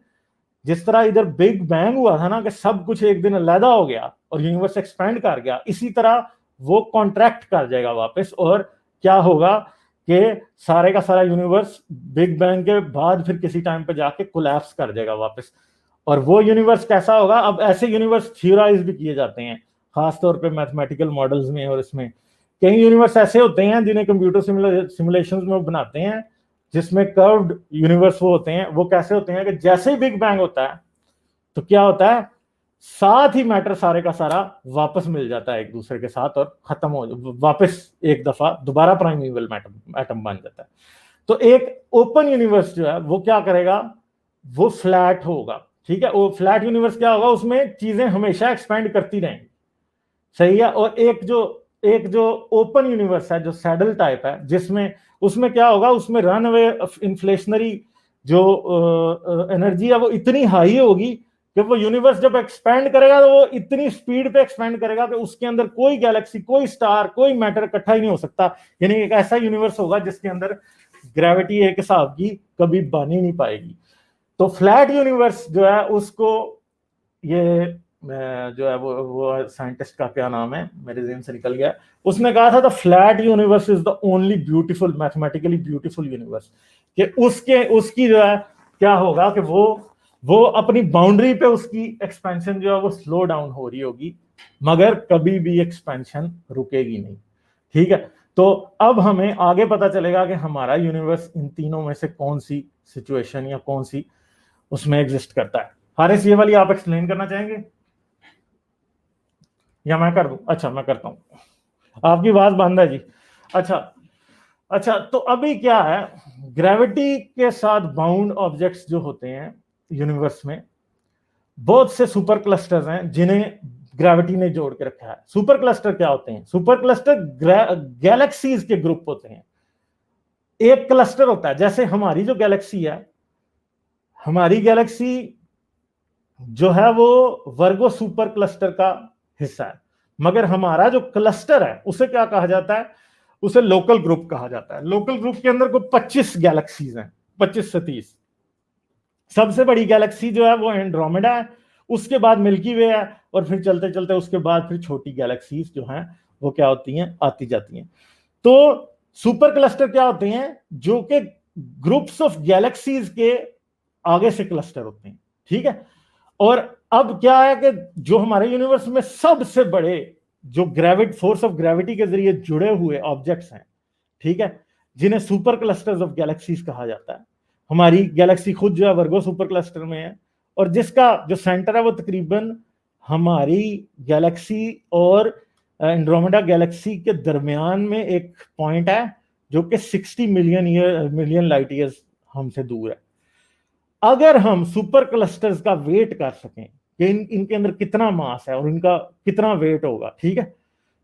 जिस तरह इधर बिग बैंग हुआ था ना कि सब कुछ एक दिन अलग हो गया और यूनिवर्स एक्सपेंड कर गया, इसी तरह वो कॉन्ट्रैक्ट कर जाएगा वापस। और क्या होगा कि सारे का सारा यूनिवर्स बिग बैंग के बाद फिर किसी टाइम पे जाके कोलैप्स कर जाएगा वापस। और वो यूनिवर्स कैसा होगा, अब ऐसे यूनिवर्स थियोराइज भी किए जाते हैं खासतौर पे मैथमेटिकल मॉडल्स में। और इसमें कई यूनिवर्स ऐसे होते हैं जिन्हें कंप्यूटर सिमुलेशंस में बनाते हैं जिसमें कर्व्ड यूनिवर्स वो होते हैं। वो कैसे होते हैं कि जैसे ही बिग बैंग होता है तो क्या होता है, साथ ही मैटर सारे का सारा वापस मिल जाता है एक दूसरे के साथ और खत्म हो वापस एक दफा दोबारा प्राइमेवल एटम बन जाता है। तो एक ओपन यूनिवर्स जो है वो क्या करेगा, वो फ्लैट होगा। ठीक है, वो फ्लैट यूनिवर्स क्या होगा, उसमें चीजें हमेशा एक्सपेंड करती रहेंगी। सही है। और एक जो ओपन यूनिवर्स है जो सैडल टाइप है, जिसमें उसमें क्या होगा, उसमें रन अवे इन्फ्लेशनरी जो एनर्जी है वो इतनी हाई होगी कि वो यूनिवर्स जब एक्सपेंड करेगा तो वो इतनी स्पीड पे एक्सपेंड करेगा कि उसके अंदर कोई गैलेक्सी, कोई स्टार, कोई मैटर इकट्ठा ही नहीं हो सकता। यानी एक ऐसा यूनिवर्स होगा जिसके अंदर ग्रेविटी एक हिसाब की कभी बन ही नहीं पाएगी। तो फ्लैट यूनिवर्स जो है उसको, ये जो है वो साइंटिस्ट का क्या नाम है मेरे ज़हन से निकल गया, उसने कहा था the flat universe is the only beautiful, mathematically beautiful universe. कि उसकी जो है क्या होगा कि वो अपनी बाउंड्री पे उसकी एक्सपेंशन जो है वो स्लो डाउन हो रही होगी, मगर कभी भी एक्सपेंशन रुकेगी नहीं। ठीक है, तो अब हमें आगे पता चलेगा कि हमारा यूनिवर्स इन तीनों में से कौन सी सिचुएशन या कौन सी उसमें एग्जिस्ट करता है। हारिस, ये वाली आप एक्सप्लेन करना चाहेंगे? या मैं कर दूं? अच्छा मैं करता हूं, आपकी आवाज बंद है जी। अच्छा अच्छा, तो अभी क्या है, ग्रेविटी के साथ बाउंड ऑब्जेक्ट्स जो होते हैं यूनिवर्स में, बहुत से सुपर क्लस्टर्स हैं जिन्हें ग्रेविटी ने जोड़ के रखा है। सुपर क्लस्टर क्या होते हैं? सुपर क्लस्टर गैलेक्सीज के ग्रुप होते हैं। एक क्लस्टर होता है, जैसे हमारी जो गैलेक्सी है, हमारी गैलेक्सी जो है वो वर्गो सुपर क्लस्टर का हिस्सा है, मगर हमारा जो क्लस्टर है उसे क्या कहा जाता है? उसे लोकल ग्रुप कहा जाता है। लोकल ग्रुप के अंदर को 25 गैलेक्सीज हैं, 25 से 30। सबसे बड़ी गैलेक्सी जो है वो एंड्रोमेडा है, उसके बाद मिल्की वे है, और फिर चलते चलते उसके बाद फिर छोटी गैलेक्सीज जो हैं वो क्या होती हैं, आती जाती हैं। तो सुपर क्लस्टर क्या होते हैं? जो कि ग्रुप्स ऑफ गैलेक्सीज के आगे से क्लस्टर होते हैं, ठीक है। और अब क्या है कि जो हमारे यूनिवर्स में सबसे बड़े जो फोर्स ऑफ ग्रेविटी के जरिए जुड़े हुए ऑब्जेक्ट्स हैं, ठीक है, जिन्हें सुपर क्लस्टर्स ऑफ गैलेक्सीज कहा जाता है। हमारी गैलेक्सी खुद जो है वर्गो सुपर क्लस्टर में है, और जिसका जो सेंटर है वो तकरीबन हमारी गैलेक्सी और एंड्रोमेडा गैलेक्सी के दरमियान में एक पॉइंट है, जो कि 60 मिलियन लाइट ईयर्स हमसे दूर है। अगर हम सुपर क्लस्टर्स का वेट कर सकें कि इनके अंदर कितना मास है और इनका कितना वेट होगा, ठीक है,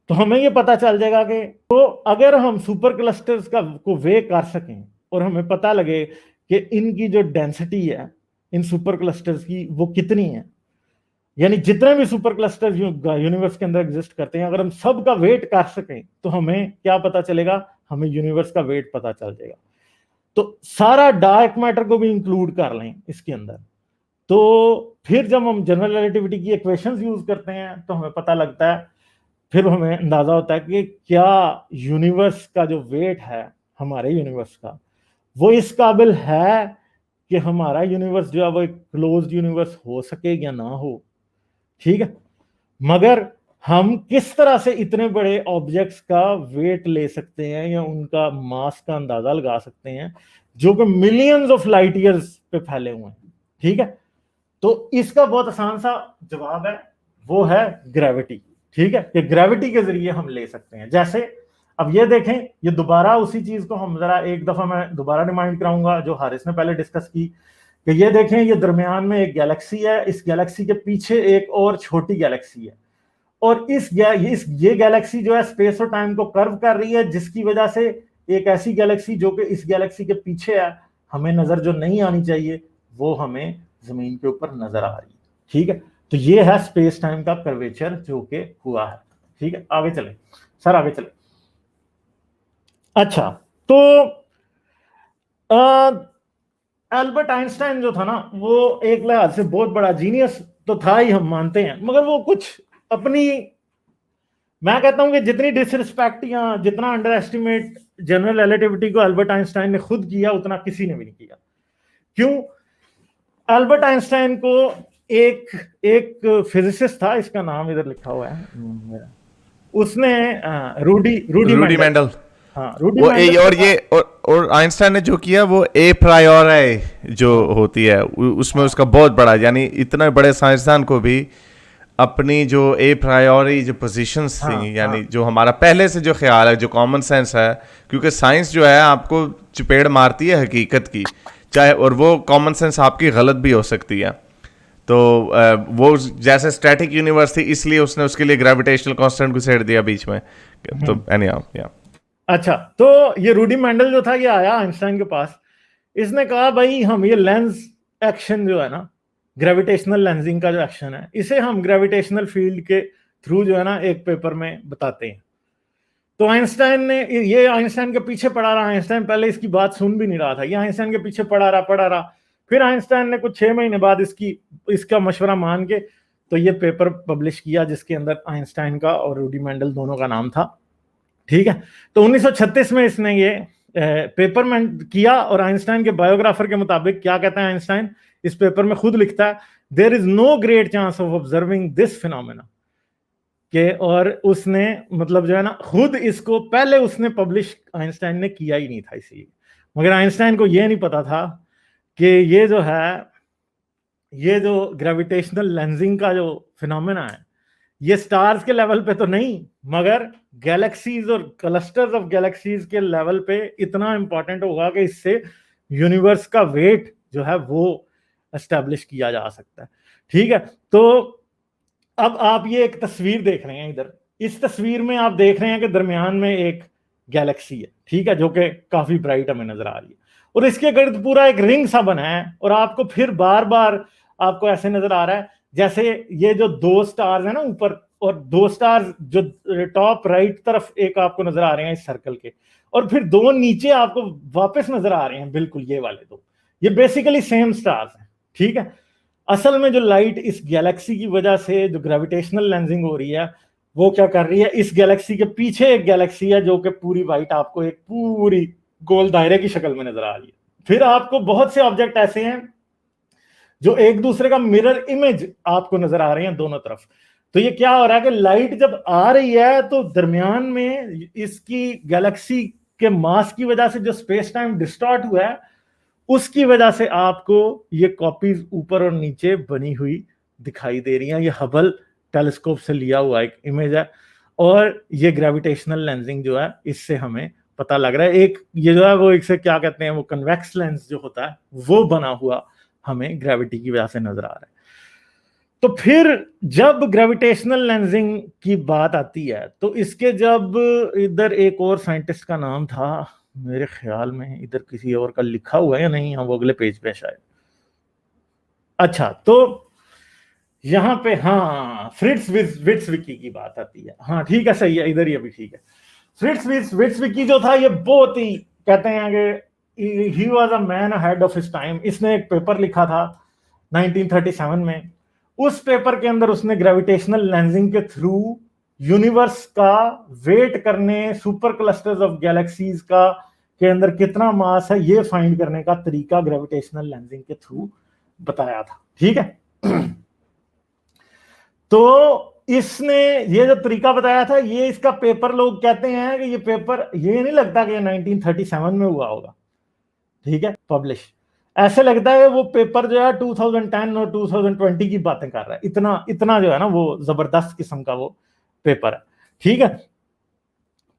तो हमें ये पता चल जाएगा कि तो अगर हम सुपर क्लस्टर्स का को वे कर सकें और हमें पता लगे कि इनकी जो डेंसिटी है इन सुपर क्लस्टर्स की वो कितनी है, यानी जितने भी सुपर क्लस्टर्स यूनिवर्स के अंदर एग्जिस्ट करते हैं, अगर हम सब का वेट कर सकें तो हमें क्या पता चलेगा? हमें यूनिवर्स का वेट पता चल जाएगा। तो सारा डार्क मैटर को भी इंक्लूड कर लें इसके अंदर, तो फिर जब हम जनरल रिलेटिविटी की इक्वेशंस यूज करते हैं तो हमें पता लगता है, फिर हमें अंदाजा होता है कि क्या यूनिवर्स का जो वेट है हमारे यूनिवर्स का, वो इस काबिल है कि हमारा यूनिवर्स जो है वो एक क्लोज्ड यूनिवर्स हो सके या ना हो, ठीक है। मगर हम किस तरह से इतने बड़े ऑब्जेक्ट्स का वेट ले सकते हैं या उनका मास का अंदाजा लगा सकते हैं जो कि मिलियंस ऑफ लाइट ईयर्स पे फैले हुए हैं, ठीक है। तो इसका बहुत आसान सा जवाब है, वो है ग्रेविटी, ठीक है, कि ग्रेविटी के जरिए हम ले सकते हैं। जैसे अब ये देखें, ये दोबारा उसी चीज को हम जरा एक दफा मैं दोबारा रिमाइंड कराऊंगा जो हारिस ने पहले डिस्कस की, कि ये देखें, ये दरमियान में एक गैलेक्सी है, इस गैलेक्सी के पीछे एक और छोटी गैलेक्सी है, और ये गैलेक्सी जो है स्पेस और टाइम को कर्व कर रही है, जिसकी वजह से एक ऐसी गैलेक्सी जो कि इस गैलेक्सी के पीछे है, हमें नजर जो नहीं आनी चाहिए वो हमें जमीन के ऊपर नजर आ रही है, ठीक है। तो ये है स्पेस टाइम का कर्वेचर जो कि हुआ है, ठीक है। आगे चले सर, आगे चले। अच्छा, तो एल्बर्ट आइंस्टाइन जो था ना, वो एक लिहाज से बहुत बड़ा जीनियस तो था ही, हम मानते हैं, मगर वो कुछ अपनी, मैं कहता हूं कि जितनी डिसरिस्पेक्ट या जितना अंडर एस्टिमेट जनरल रिलेटिविटी को एल्बर्ट आइंस्टाइन ने खुद किया, उतना किसी ने भी नहीं किया। क्यों? एल्बर्ट आइंस्टाइन को एक एक फिजिसिस्ट था, इसका नाम इधर लिखा हुआ है, उसने रूडी मेंडल। हाँ, रूडी वो मेंडल और ये और आइंस्टाइन ने जो किया वो ए प्रायोरी जो होती है उसमें उसका बहुत बड़ा, यानी इतने बड़े साइंसदान को भी अपनी जो ए प्रायोरी जो पोजीशंस थी, यानी जो हमारा पहले से जो ख्याल है, जो कॉमन सेंस है, क्योंकि साइंस जो है आपको चपेड़ मारती है हकीकत की, चाहे, और वो कॉमन सेंस आपकी गलत भी हो सकती है। तो वो जैसे स्टैटिक यूनिवर्स थी, इसलिए उसने उसके लिए ग्रेविटेशनल कांस्टेंट घुसेड़ दिया बीच में। तो एनीहाउ या अच्छा, तो ये रूडी मेंडल जो था, ये आया आइंस्टाइन के पास, इसने कहा भाई हम ये लेंस एक्शन जो है ना, ग्रेविटेशनल लेंसिंग का जो एक्शन है, इसे हम ग्रेविटेशनल फील्ड के थ्रू जो है ना एक पेपर में बताते हैं। तो आइंस्टाइन ने ये आइंस्टाइन के पीछे पड़ा रहा, आइंस्टाइन पहले इसकी बात सुन भी नहीं रहा था, ये आइंस्टाइन के पीछे पड़ा रहा। फिर आइंस्टाइन ने कुछ 6 महीने बाद इसका मशवरा मान के तो ये पेपर पब्लिश किया, जिसके अंदर आइंस्टाइन का और रूडी मेंडल दोनों का नाम था, ठीक है। तो 1936 में इसने ये पेपर में किया, और आइंस्टाइन के बायोग्राफर के मुताबिक क्या कहता है आइंस्टाइन इस पेपर में, खुद लिखता है, there is no great chance of observing this phenomena के, और उसने मतलब जो है ना खुद इसको पहले उसने पब्लिश आइंस्टाइन ने किया ही नहीं था इसीलिए। मगर आइंस्टाइन को ये नहीं पता था कि ये जो है, ये जो ग्रेविटेशनल लेंसिंग का जो फिनोमेना है, ये स्टार्स के लेवल पे तो नहीं, मगर गैलेक्सीज और क्लस्टर्स ऑफ गैलेक्सीज के लेवल पे इतना इंपॉर्टेंट होगा कि इससे यूनिवर्स का वेट जो है वो एस्टेब्लिश किया जा सकता है। ठीक है, तो अब आप ये एक तस्वीर देख रहे हैं इधर, इस तस्वीर में आप देख रहे हैं कि दरमियान में एक गैलेक्सी है, ठीक है, जो कि काफी ब्राइट हमें नजर आ रही है, और इसके गर्द पूरा एक रिंग सा बना है, और आपको फिर बार बार आपको ऐसे नजर आ रहा है जैसे ये जो दो स्टार्स है ना ऊपर, और दो स्टार्स जो टॉप राइट तरफ एक आपको नजर आ रहे हैं इस सर्कल के, और फिर दो नीचे आपको वापस नजर आ रहे हैं, बिल्कुल ये वाले दो, ये बेसिकली सेम स्टार्स हैं। ठीक है, असल में जो लाइट इस गैलेक्सी की वजह से जो ग्रेविटेशनल लेंसिंग हो रही है वो क्या कर रही है, इस गैलेक्सी के पीछे एक गैलेक्सी है जो कि पूरी वाइट आपको एक पूरी गोल दायरे की शक्ल में नजर आ रही है। फिर आपको बहुत से ऑब्जेक्ट ऐसे हैं जो एक दूसरे का मिरर इमेज आपको नजर आ रहे हैं दोनों तरफ। तो ये क्या हो रहा है कि लाइट जब आ रही है तो दरमियान में इसकी गैलेक्सी के मास की वजह से जो स्पेस टाइम डिस्टॉर्ट हुआ है उसकी वजह से आपको ये कॉपीज ऊपर और नीचे बनी हुई दिखाई दे रही हैं। ये हबल टेलीस्कोप से लिया हुआ एक इमेज है, और ये ग्रेविटेशनल लेंसिंग जो है इससे हमें पता लग रहा है। एक ये जो है वो एक से क्या कहते हैं, वो कन्वेक्स लेंस जो होता है वो बना हुआ हमें ग्रेविटी की वजह से नजर आ रहा है। तो फिर जब ग्रेविटेशनल लेंसिंग की बात आती है तो इसके जब इधर एक और साइंटिस्ट का नाम था, मेरे ख्याल में इधर किसी और का लिखा हुआ है या नहीं, वो अगले पेज पे शायद, अच्छा तो यहाँ पे हाँ फ्रिट्ज विट्ज़विकी की बात आती है। हाँ ठीक है, सही है, इधर ये भी ठीक है। फ्रिट्ज विट्ज़विकी जो था ये बहुत ही कहते हैं कि he was a man ahead of his time. इसने एक पेपर लिखा था 1937 में। उस पेपर के अंदर उसने ग्रेविटेशनल लेंसिंग के थ्रू यूनिवर्स का वेट करने, सुपर क्लस्टर्स ऑफ गैलेक्सीज का के अंदर कितना मास है ये फाइंड करने का तरीका ग्रेविटेशनल लेंसिंग के थ्रू बताया था। ठीक है, तो इसने ये जो तरीका बताया था, ये इसका पेपर लोग कहते हैं कि ये पेपर, ये नहीं लगता कि ये 1937 में हुआ होगा, ठीक है, पब्लिश। ऐसे लगता है वो पेपर जो है 2010 और 2020 की बातें कर रहा है, इतना इतना जो है ना वो जबरदस्त किस्म का वो पेपर है। ठीक है,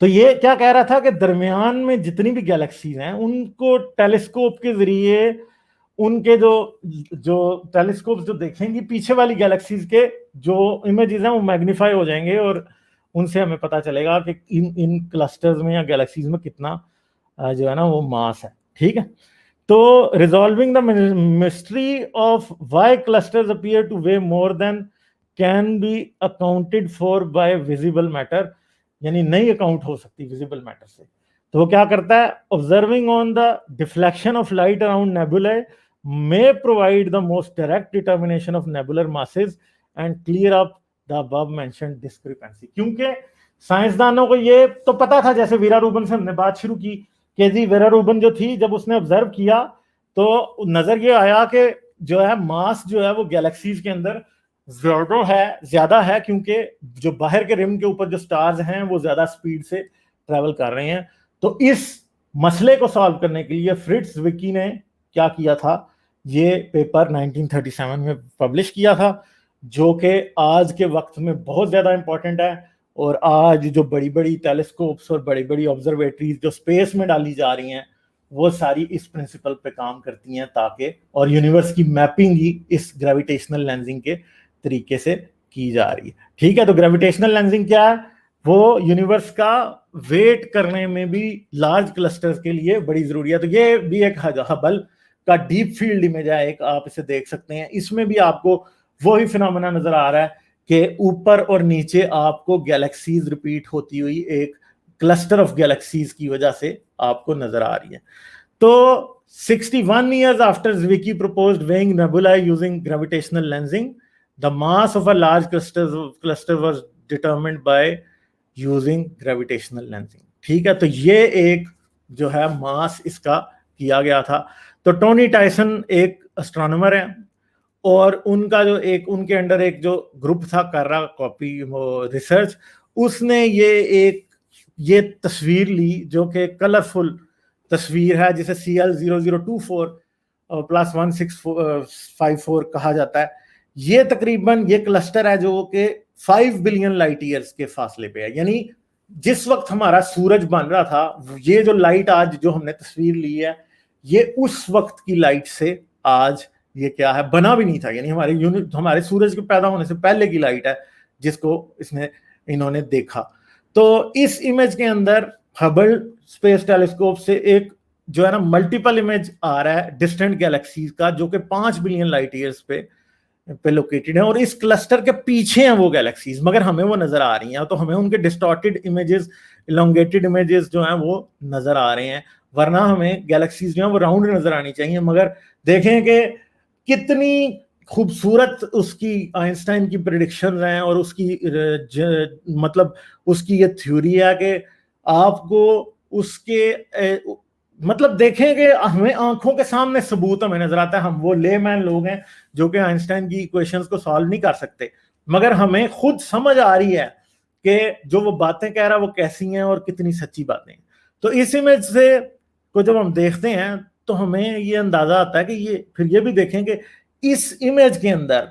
तो ये क्या कह रहा था कि दरमियान में जितनी भी गैलेक्सीज हैं उनको टेलीस्कोप के जरिए उनके जो जो टेलीस्कोप जो देखेंगी पीछे वाली गैलेक्सीज के जो इमेजेस हैं वो मैग्नीफाई हो जाएंगे, और उनसे हमें पता चलेगा कि इन क्लस्टर्स में या गैलेक्सीज में कितना जो है ना वो मास है। ठीक है, तो resolving the mystery of why clusters appear to weigh more than can be accounted for by visible matter, यानी नहीं अकाउंट हो सकती विजिबल मैटर से। तो वो क्या करता है, observing on the deflection of light around नेबुलाe may provide the most direct determination of nebular masses and clear up the above mentioned discrepancy। क्योंकि साइंसदानों को ये तो पता था, जैसे वीरा रूबन से हमने बात शुरू की कि जी वीरा रूबन जो थी जब उसने ऑब्जर्व किया तो नजर ये आया कि जो है मास जो है वो गैलेक्सीज के अंदर ज्यादा है क्योंकि जो बाहर के रिम के ऊपर जो स्टार्स हैं वो ज्यादा स्पीड से ट्रेवल कर रहे हैं। तो इस मसले को सॉल्व करने के लिए फ्रिट्ज़विकी ने क्या किया था, ये पेपर 1937 में पब्लिश किया था, जो कि आज के वक्त में बहुत ज़्यादा इंपॉर्टेंट है। और आज जो बड़ी बड़ी टेलीस्कोप्स और बड़ी बड़ी ऑब्जर्वेटरीज जो स्पेस में डाली जा रही हैं वो सारी इस प्रिंसिपल पे काम करती हैं, ताकि और यूनिवर्स की मैपिंग ही इस ग्रेविटेशनल लेंसिंग के तरीके से की जा रही है। ठीक है, तो ग्रेविटेशनल लेंसिंग क्या है, वो यूनिवर्स का वेट करने में भी लार्ज क्लस्टर्स के लिए बड़ी जरूरी है। तो ये भी एक हबल का डीप फील्ड इमेज है, एक आप इसे देख सकते हैं। इसमें भी आपको वही फिनोमेना नजर आ रहा है कि ऊपर और नीचे आपको गैलेक्सीज रिपीट होती हुई एक क्लस्टर ऑफ गैलेक्सीज की वजह से आपको नजर आ रही है। तो 61 years after Zwicky proposed weighing nebulae using gravitational lensing, the mass of a large cluster was determined by using gravitational lensing। ठीक है, तो ये एक जो है मास इसका किया गया था। तो टोनी टाइसन एक एस्ट्रोनॉमर है और उनका जो एक उनके अंडर एक जो ग्रुप था कर रहा कॉपी रिसर्च, उसने ये तस्वीर ली जो कि कलरफुल तस्वीर है जिसे CL0024 +1654 कहा जाता है। ये तकरीबन ये क्लस्टर है जो कि 5 बिलियन लाइट ईयर्स के फासले पे है। यानी जिस वक्त हमारा सूरज बन रहा था, ये जो लाइट आज जो हमने तस्वीर ली है, ये उस वक्त की लाइट से आज ये क्या है, बना भी नहीं था। यानी हमारे यूनिट, हमारे सूरज के पैदा होने से पहले की लाइट है जिसको इन्होंने देखा। तो इस इमेज के अंदर हबल स्पेस टेलीस्कोप से एक जो है ना मल्टीपल इमेज आ रहा है डिस्टेंट गैलेक्सीज का, जो कि 5 बिलियन लाइट ईयर्स पे लोकेटेड है, और इस क्लस्टर के पीछे हैं वो गैलेक्सीज, मगर हमें वो नजर आ रही हैं। तो हमें उनके डिस्टॉर्टेड इमेजेस, इलोंगेटेड इमेजेस जो हैं वो नजर आ रहे हैं, वरना हमें गैलेक्सीज जो हैं वो राउंड नजर आनी चाहिए। मगर देखें कि कितनी खूबसूरत उसकी आइंस्टाइन की प्रेडिक्शन हैं, और उसकी मतलब उसकी ये थ्योरी है कि आपको उसके मतलब देखें कि हमें आंखों के सामने सबूत हमें नजर आता है। हम वो लेमैन लोग हैं जो कि आइंस्टाइन की इक्वेशंस को सॉल्व नहीं कर सकते, मगर हमें खुद समझ आ रही है कि जो वो बातें कह रहा है वो कैसी हैं और कितनी सच्ची बातें हैं। तो इस इमेज से को जब हम देखते हैं तो हमें ये अंदाजा आता है कि ये, फिर ये भी देखें कि इस इमेज के अंदर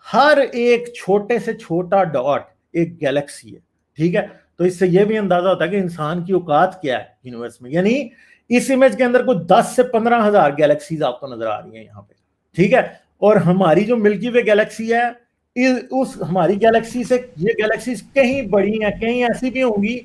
हर एक छोटे से छोटा डॉट एक गैलेक्सी है, ठीक है। तो इससे ये भी अंदाजा होता है कि इंसान की औकात क्या है यूनिवर्स में। यानी इस इमेज के अंदर कुछ 10 से 15 हजार गैलेक्सीज आपको नजर आ रही हैं यहाँ पे, ठीक है। और हमारी जो मिल्की वे गैलेक्सी है, उस हमारी गैलेक्सी से ये गैलेक्सीज कहीं बड़ी हैं, कहीं ऐसी भी होंगी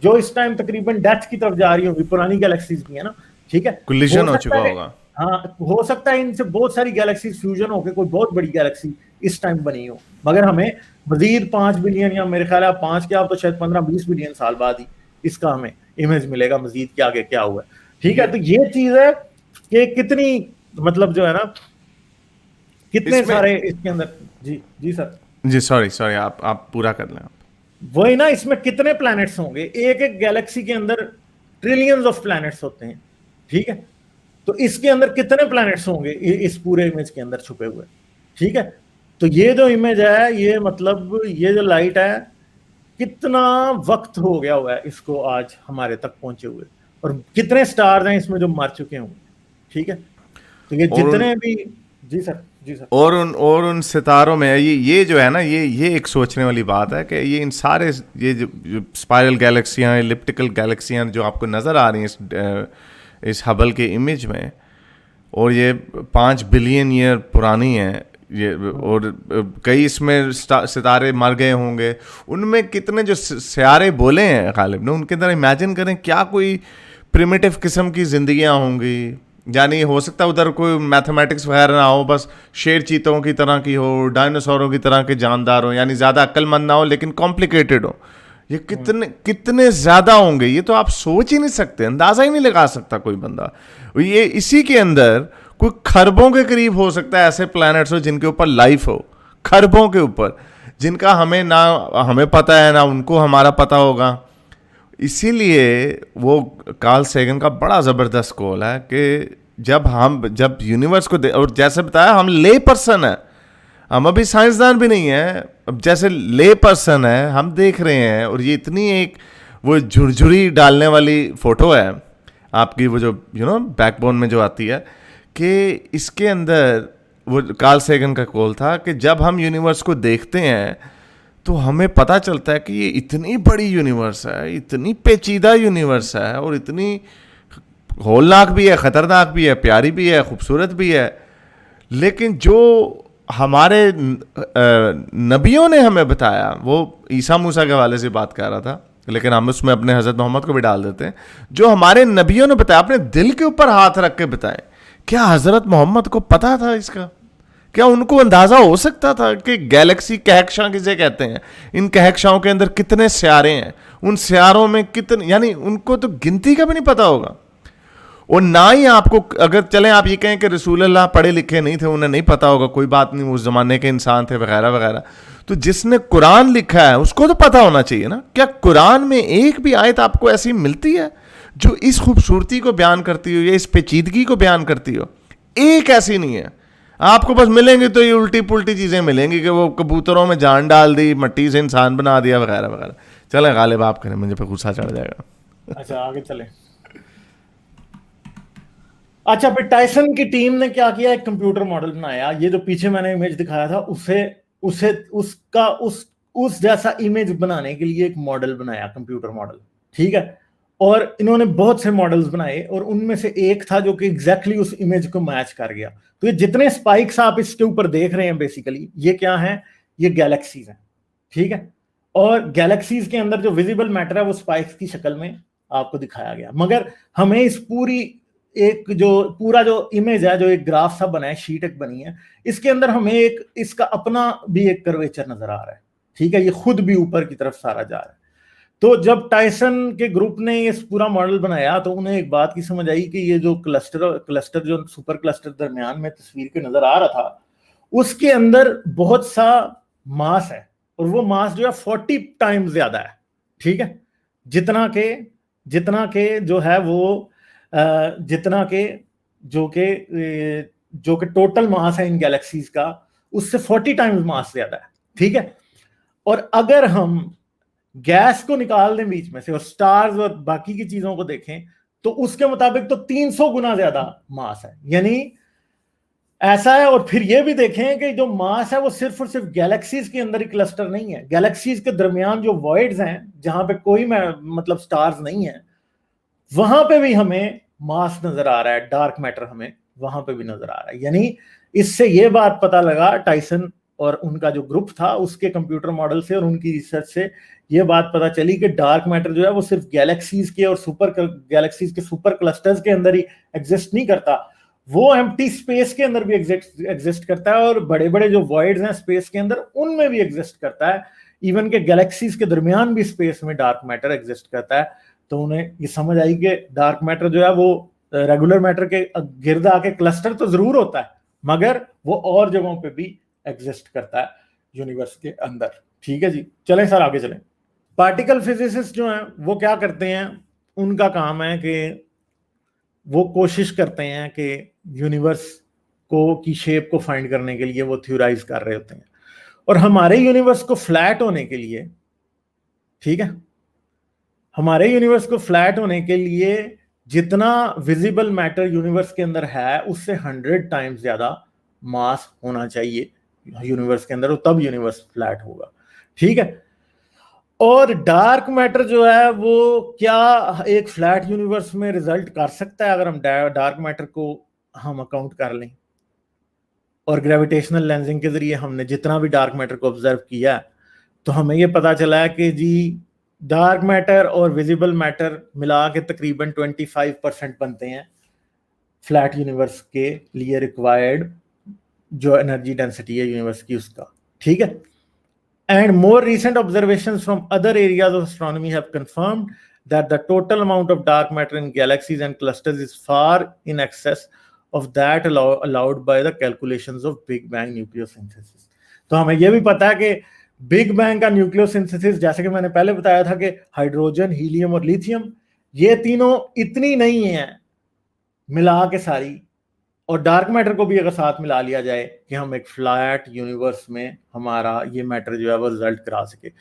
जो इस टाइम तकरीबन डेथ की तरफ जा रही होंगी, पुरानी गैलेक्सीज भी है ना, ठीक है। कोलिजन हो चुका होगा। हाँ, हो सकता है इनसे बहुत सारी गैलेक्सी फ्यूजन होकर कोई बहुत बड़ी गैलेक्सी इस टाइम बनी हो, मगर हमें मजीद 5 बिलियन या मेरे ख्याल है 5 क्या, तो शायद 15-20 बिलियन साल बाद ही इसका हमें इमेज मिलेगा मजीद कि आगे क्या हुआ है, ठीक है। तो ये चीज है कि कितनी, मतलब जो है ना, कितने सारे इसके अंदर। जी सर, जी सॉरी आप पूरा कर लें। वही ना, इसमें कितने प्लैनेट्स होंगे, एक एक गैलेक्सी के अंदर ट्रिलियंस ऑफ प्लैनेट्स होते हैं, ठीक है। तो इसके अंदर कितने प्लैनेट्स होंगे इस पूरे इमेज के अंदर छुपे हुए, ठीक है। तो ये जो इमेज है, ये मतलब ये जो लाइट है, कितना वक्त हो गया हुआ है इसको आज हमारे तक पहुंचे हुए, और कितने स्टार्स हैं इसमें जो मर चुके होंगे, ठीक है। तो ये जितने भी, जी सर और उन सितारों में ये जो है ना, ये एक सोचने वाली बात है कि ये इन सारे ये जो स्पाइरल गैलेक्सियां, एलिप्टिकल गैलेक्सियां जो आपको नज़र आ रही हैं इस हबल के इमेज में, और ये 5 बिलियन ईयर पुरानी है ये, और कई इसमें सितारे मर गए होंगे। उनमें कितने जो सियारे बोले हैं गालिब ने, उनके अंदर इमेजिन करें क्या कोई प्रिमिटिव किस्म की जिंदगियां होंगी। यानी हो सकता है उधर कोई मैथमेटिक्स वगैरह ना हो, बस शेर चीतों की तरह की हो, डायनासोरों की तरह के जानदार हो, यानी ज़्यादा अक्लमंद ना हो लेकिन कॉम्प्लिकेटेड हो। ये कितने ज़्यादा होंगे, ये तो आप सोच ही नहीं सकते, अंदाज़ा ही नहीं लगा सकता कोई बंदा। ये इसी के अंदर कोई खरबों के करीब हो सकता है ऐसे प्लैनेट्स हो जिनके ऊपर लाइफ हो, खरबों के ऊपर, जिनका हमें पता है ना उनको हमारा पता होगा। इसीलिए वो कार्ल सेगन का बड़ा ज़बरदस्त कॉल है कि जब यूनिवर्स को और जैसे बताया हम ले पर्सन है, हम अभी साइंसदान भी नहीं है, अब जैसे ले पर्सन है हम देख रहे हैं। और ये इतनी एक वो झुरझुरी डालने वाली फ़ोटो है आपकी, वो जो बैकबोन में जो आती है, कि इसके अंदर वो कार्ल सेगन का कॉल था कि जब हम यूनिवर्स को देखते हैं तो हमें पता चलता है कि ये इतनी बड़ी यूनिवर्स है, इतनी पेचीदा यूनिवर्स है, और इतनी होलनाक भी है, ख़तरनाक भी है, प्यारी भी है, खूबसूरत भी है। लेकिन जो हमारे नबियों ने हमें बताया, वो ईसा मूसा के हवाले से बात कर रहा था, लेकिन हम उसमें अपने हज़रत मोहम्मद को भी डाल देते हैं। जो हमारे नबियों ने बताया, अपने दिल के ऊपर हाथ रख के बताए, क्या हज़रत मोहम्मद को पता था इसका? क्या उनको अंदाज़ा हो सकता था कि गैलेक्सी कहकशां किसे कहते हैं, इन कहकशाओं के अंदर कितने सियारे हैं, उन सियारों में कितने, यानी उनको तो गिनती का भी नहीं पता होगा। और ना ही आपको, अगर चलें आप ये कहें कि रसूल अल्लाह पढ़े लिखे नहीं थे, उन्हें नहीं पता होगा, कोई बात नहीं, उस ज़माने के इंसान थे वगैरह वगैरह, तो जिसने कुरान लिखा है उसको तो पता होना चाहिए ना। क्या कुरान में एक भी आयत आपको ऐसी मिलती है जो इस खूबसूरती को बयान करती हो या इस पेचीदगी को बयान करती हो? एक ऐसी नहीं है। आपको बस मिलेंगी तो ये उल्टी पुल्टी चीज़ें मिलेंगी कि वो कबूतरों में जान डाल दी, मट्टी से इंसान बना दिया वगैरह वगैरह। चलें गालिब आप करें, मुझे पे गुस्सा चढ़ जाएगा। अच्छा आगे चलें। अच्छा, फिर टाइसन की टीम ने क्या किया, एक कंप्यूटर मॉडल बनाया, ये जो पीछे मैंने इमेज दिखाया था उसे उसे उसका उस जैसा इमेज बनाने के लिए एक मॉडल बनाया, कंप्यूटर मॉडल, ठीक है। और इन्होंने बहुत से मॉडल्स बनाए और उनमें से एक था जो कि एग्जैक्टली उस इमेज को मैच कर गया। तो ये जितने स्पाइक्स आप इसके ऊपर देख रहे हैं बेसिकली ये क्या है, ये गैलेक्सीज हैं, ठीक है। और गैलेक्सीज के अंदर जो विजिबल मैटर है वो स्पाइक्स की शक्ल में आपको दिखाया गया। मगर हमें इस पूरी एक जो पूरा जो इमेज है, जो एक ग्राफ सा बना है, शीट एक बनी है, इसके अंदर हमें एक इसका अपना भी एक कर्वेचर नजर आ रहा है, ठीक है। ये खुद भी ऊपर की तरफ सारा जा रहा है। तो जब टाइसन के ग्रुप ने ये पूरा मॉडल बनाया तो उन्हें एक बात की समझ आई कि ये जो क्लस्टर जो सुपर क्लस्टर दरमियान में तस्वीर के नजर आ रहा था, उसके अंदर बहुत सा मास है, और वो मास जो है 40 टाइम्स ज्यादा है, ठीक है। जितना के जो है वो जितना के जो कि टोटल मास है इन गैलेक्सीज का, उससे 40 टाइम्स मास ज्यादा है, ठीक है। और अगर हम गैस को निकाल दें बीच में से और स्टार्स और बाकी की चीजों को देखें तो उसके मुताबिक तो 300 गुना ज्यादा मास है, यानी ऐसा है। और फिर यह भी देखें कि जो मास है वो सिर्फ और सिर्फ गैलेक्सीज के अंदर ही क्लस्टर नहीं है, गैलेक्सीज के दरमियान जो वॉइड्स हैं जहां पे कोई मतलब स्टार्स नहीं है, वहां पे भी हमें मास नजर आ रहा है, डार्क मैटर हमें वहां पे भी नजर आ रहा है। यानी इससे यह बात पता लगा टाइसन और उनका जो ग्रुप था उसके कंप्यूटर मॉडल से और उनकी रिसर्च से यह बात पता चली कि डार्क मैटर जो है वो सिर्फ गैलेक्सीज के और गैलेक्सीज के सुपर क्लस्टर्स के अंदर ही एग्जिस्ट नहीं करता, वो एम्प्टी स्पेस के अंदर भी एग्जिस्ट करता है, और बड़े बड़े जो वॉइड्स हैं स्पेस के अंदर उनमें भी एग्जिस्ट करता है। इवन के गैलेक्सीज के दरमियान भी स्पेस में डार्क मैटर एग्जिस्ट करता है। तो उन्हें ये समझ आई कि डार्क मैटर जो है वो रेगुलर मैटर के गिर्द आके क्लस्टर तो जरूर होता है, मगर वो और जगहों पे भी एग्जिस्ट करता है यूनिवर्स के अंदर, ठीक है जी। चलें सर आगे चलें। पार्टिकल फिजिसिस्ट जो हैं वो क्या करते हैं, उनका काम है कि वो कोशिश करते हैं कि यूनिवर्स को की शेप को फाइंड करने के लिए वो थ्योराइज कर रहे होते हैं। और हमारे यूनिवर्स को फ्लैट होने के लिए, ठीक है, हमारे यूनिवर्स को फ्लैट होने के लिए जितना विजिबल मैटर यूनिवर्स के अंदर है उससे 100 टाइम्स ज्यादा मास होना चाहिए यूनिवर्स के अंदर, तब यूनिवर्स फ्लैट होगा, ठीक है। और डार्क मैटर जो है वो क्या एक फ्लैट यूनिवर्स में रिजल्ट कर सकता है अगर हम डार्क मैटर को हम अकाउंट कर लें, और ग्रेविटेशनल लेंसिंग के जरिए हमने जितना भी डार्क मैटर को ऑब्जर्व किया तो हमें ये पता चला है कि जी डार्क मैटर और विजिबल मैटर मिला के तकरीबन 25% बनते हैं फ्लैट यूनिवर्स के लिए रिक्वायर्ड जो एनर्जी डेंसिटी है यूनिवर्स की उसका, ठीक है। And more recent observations from other areas of astronomy have confirmed that the total amount of dark matter in galaxies and clusters is far in excess of that allowed by the calculations of Big Bang nucleosynthesis. तो हमें यह भी पता है कि big bang का nucleosynthesis, जैसे कि मैंने पहले बताया था कि हाइड्रोजन, हीलियम और लिथियम ये तीनों इतनी नहीं है मिला के सारी, और डार्क मैटर को भी अगर साथ मिला लिया जाए कि हम एक फ्लैट यूनिवर्स में हमारा ये मैटर जो है वो रिजल्ट करा सके।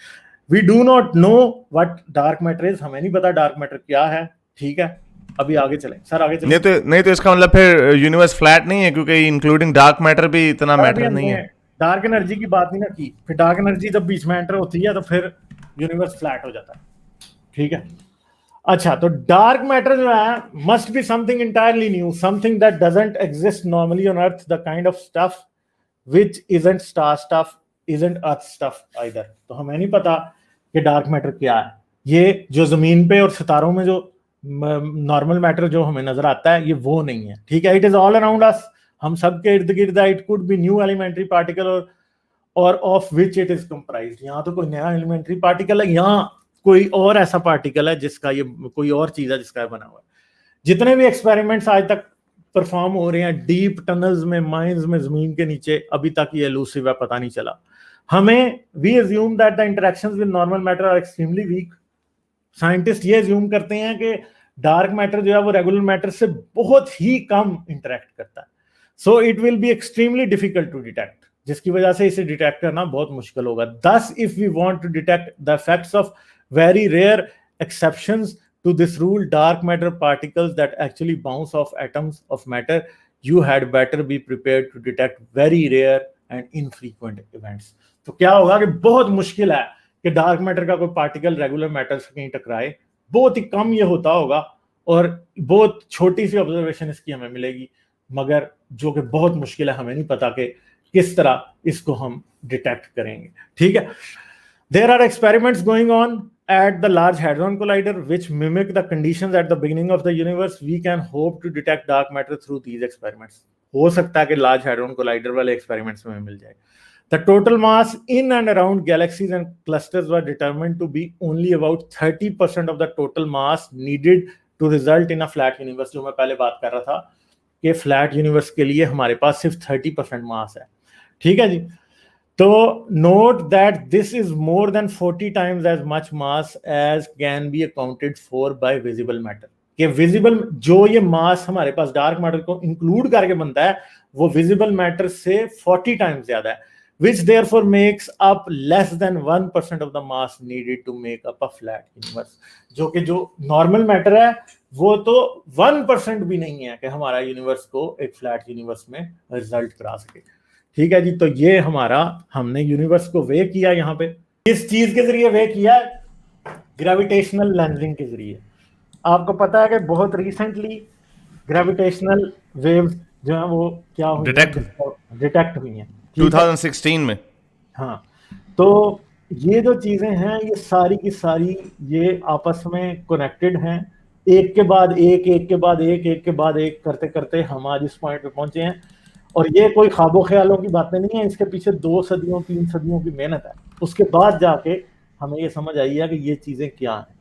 We do not know what dark matter is, हमें नहीं पता डार्क मैटर क्या है, ठीक है। अभी आगे चलें सर, आगे चलें। नहीं तो इसका मतलब फिर यूनिवर्स फ्लैट नहीं है, क्योंकि इंक्लूडिंग डार्क मैटर भी इतना मैटर नहीं है। डार्क एनर्जी की बात नहीं ना की, फिर डार्क एनर्जी जब बीच में एंटर होती है तो फिर यूनिवर्स फ्लैट हो जाता है, ठीक है। अच्छा, तो डार्क मैटर जो है must be something entirely new, something that doesn't exist normally on earth, the kind of stuff which isn't star stuff, isn't earth stuff either. तो हमें नहीं पता कि डार्क मैटर क्या है, ये जो जमीन पे और सितारों में जो नॉर्मल मैटर जो हमें नजर आता है ये वो नहीं है, ठीक है। It is all around us, हम सब के इर्द गिर्द, it could be new elementary particle or of which it is comprised. यहाँ तो कोई नया एलिमेंट्री पार्टिकल है, यहाँ कोई और ऐसा पार्टिकल है जिसका ये कोई और चीज है जिसका बना हुआ है। जितने भी एक्सपेरिमेंट्स आज तक परफॉर्म हो रहे हैं डीप टनल्स में, माइंस में, जमीन के नीचे, अभी तक ये एलूसिव है, पता नहीं चला हमें। We assume that the interactions with normal matter are extremely weak. Scientist ये अज्यूम करते हैं कि डार्क मैटर जो है वो रेगुलर मैटर से बहुत ही कम इंटरेक्ट करता है, so it will be extremely difficult to detect, जिसकी वजह से इसे डिटेक्ट करना बहुत मुश्किल होगा। Thus if we want to detect the effects of very rare exceptions to this rule, dark matter particles that actually bounce off atoms of matter, you had better be prepared to detect very rare and infrequent events. तो क्या होगा कि बहुत मुश्किल है कि dark matter का कोई पार्टिकल रेगुलर मैटर से कहीं टकराए, बहुत ही कम ये होता होगा और बहुत छोटी सी ऑब्जर्वेशन इसकी हमें मिलेगी, मगर जो कि बहुत मुश्किल है, हमें नहीं पता कि किस तरह इसको हम डिटेक्ट करेंगे। ठीक है, there are experiments going on at the Large Hadron Collider which mimic the conditions at the beginning of the universe. We can hope to detect dark matter through these experiments. हो सकता है कि Large Hadron Collider वाले experiments में मिल जाए। The total mass in and around galaxies and clusters were determined to be only about 30% of the total mass needed to result in a flat universe. जो मैं पहले बात कर रहा था कि flat universe के लिए हमारे पास सिर्फ 30% mass है। ठीक है जी, तो note that this is more than 40 times as much mass as can be accounted for by visible matter. कि visible जो ये mass हमारे पास dark matter को include करके बनता है, वो visible matter से 40 times ज्यादा है, which therefore makes up less than 1% of the mass needed to make up a flat universe. जो कि जो normal matter है वो तो 1% भी नहीं है कि हमारा यूनिवर्स को एक फ्लैट यूनिवर्स में रिजल्ट करा सके। ठीक है जी, तो ये हमारा हमने यूनिवर्स को वे किया, यहाँ पे किस चीज के जरिए वे किया? ग्रेविटेशनल लेंसिंग के जरिए। आपको पता है कि बहुत रिसेंटली ग्रेविटेशनल वेव्स जो है वो क्या हुई, डिटेक्ट हुई हैं 2016 में। हाँ, तो ये जो चीजें हैं ये सारी की सारी ये आपस में कनेक्टेड हैं, एक के बाद एक, एक के बाद एक, एक के बाद एक करते करते हम आज इस पॉइंट पे पहुंचे हैं। और ये कोई ख्वाबो ख्यालों की बातें नहीं है, इसके पीछे 2 सदियों 3 सदियों की मेहनत है। उसके बाद जाके हमें ये समझ आई है कि ये चीजें क्या हैं।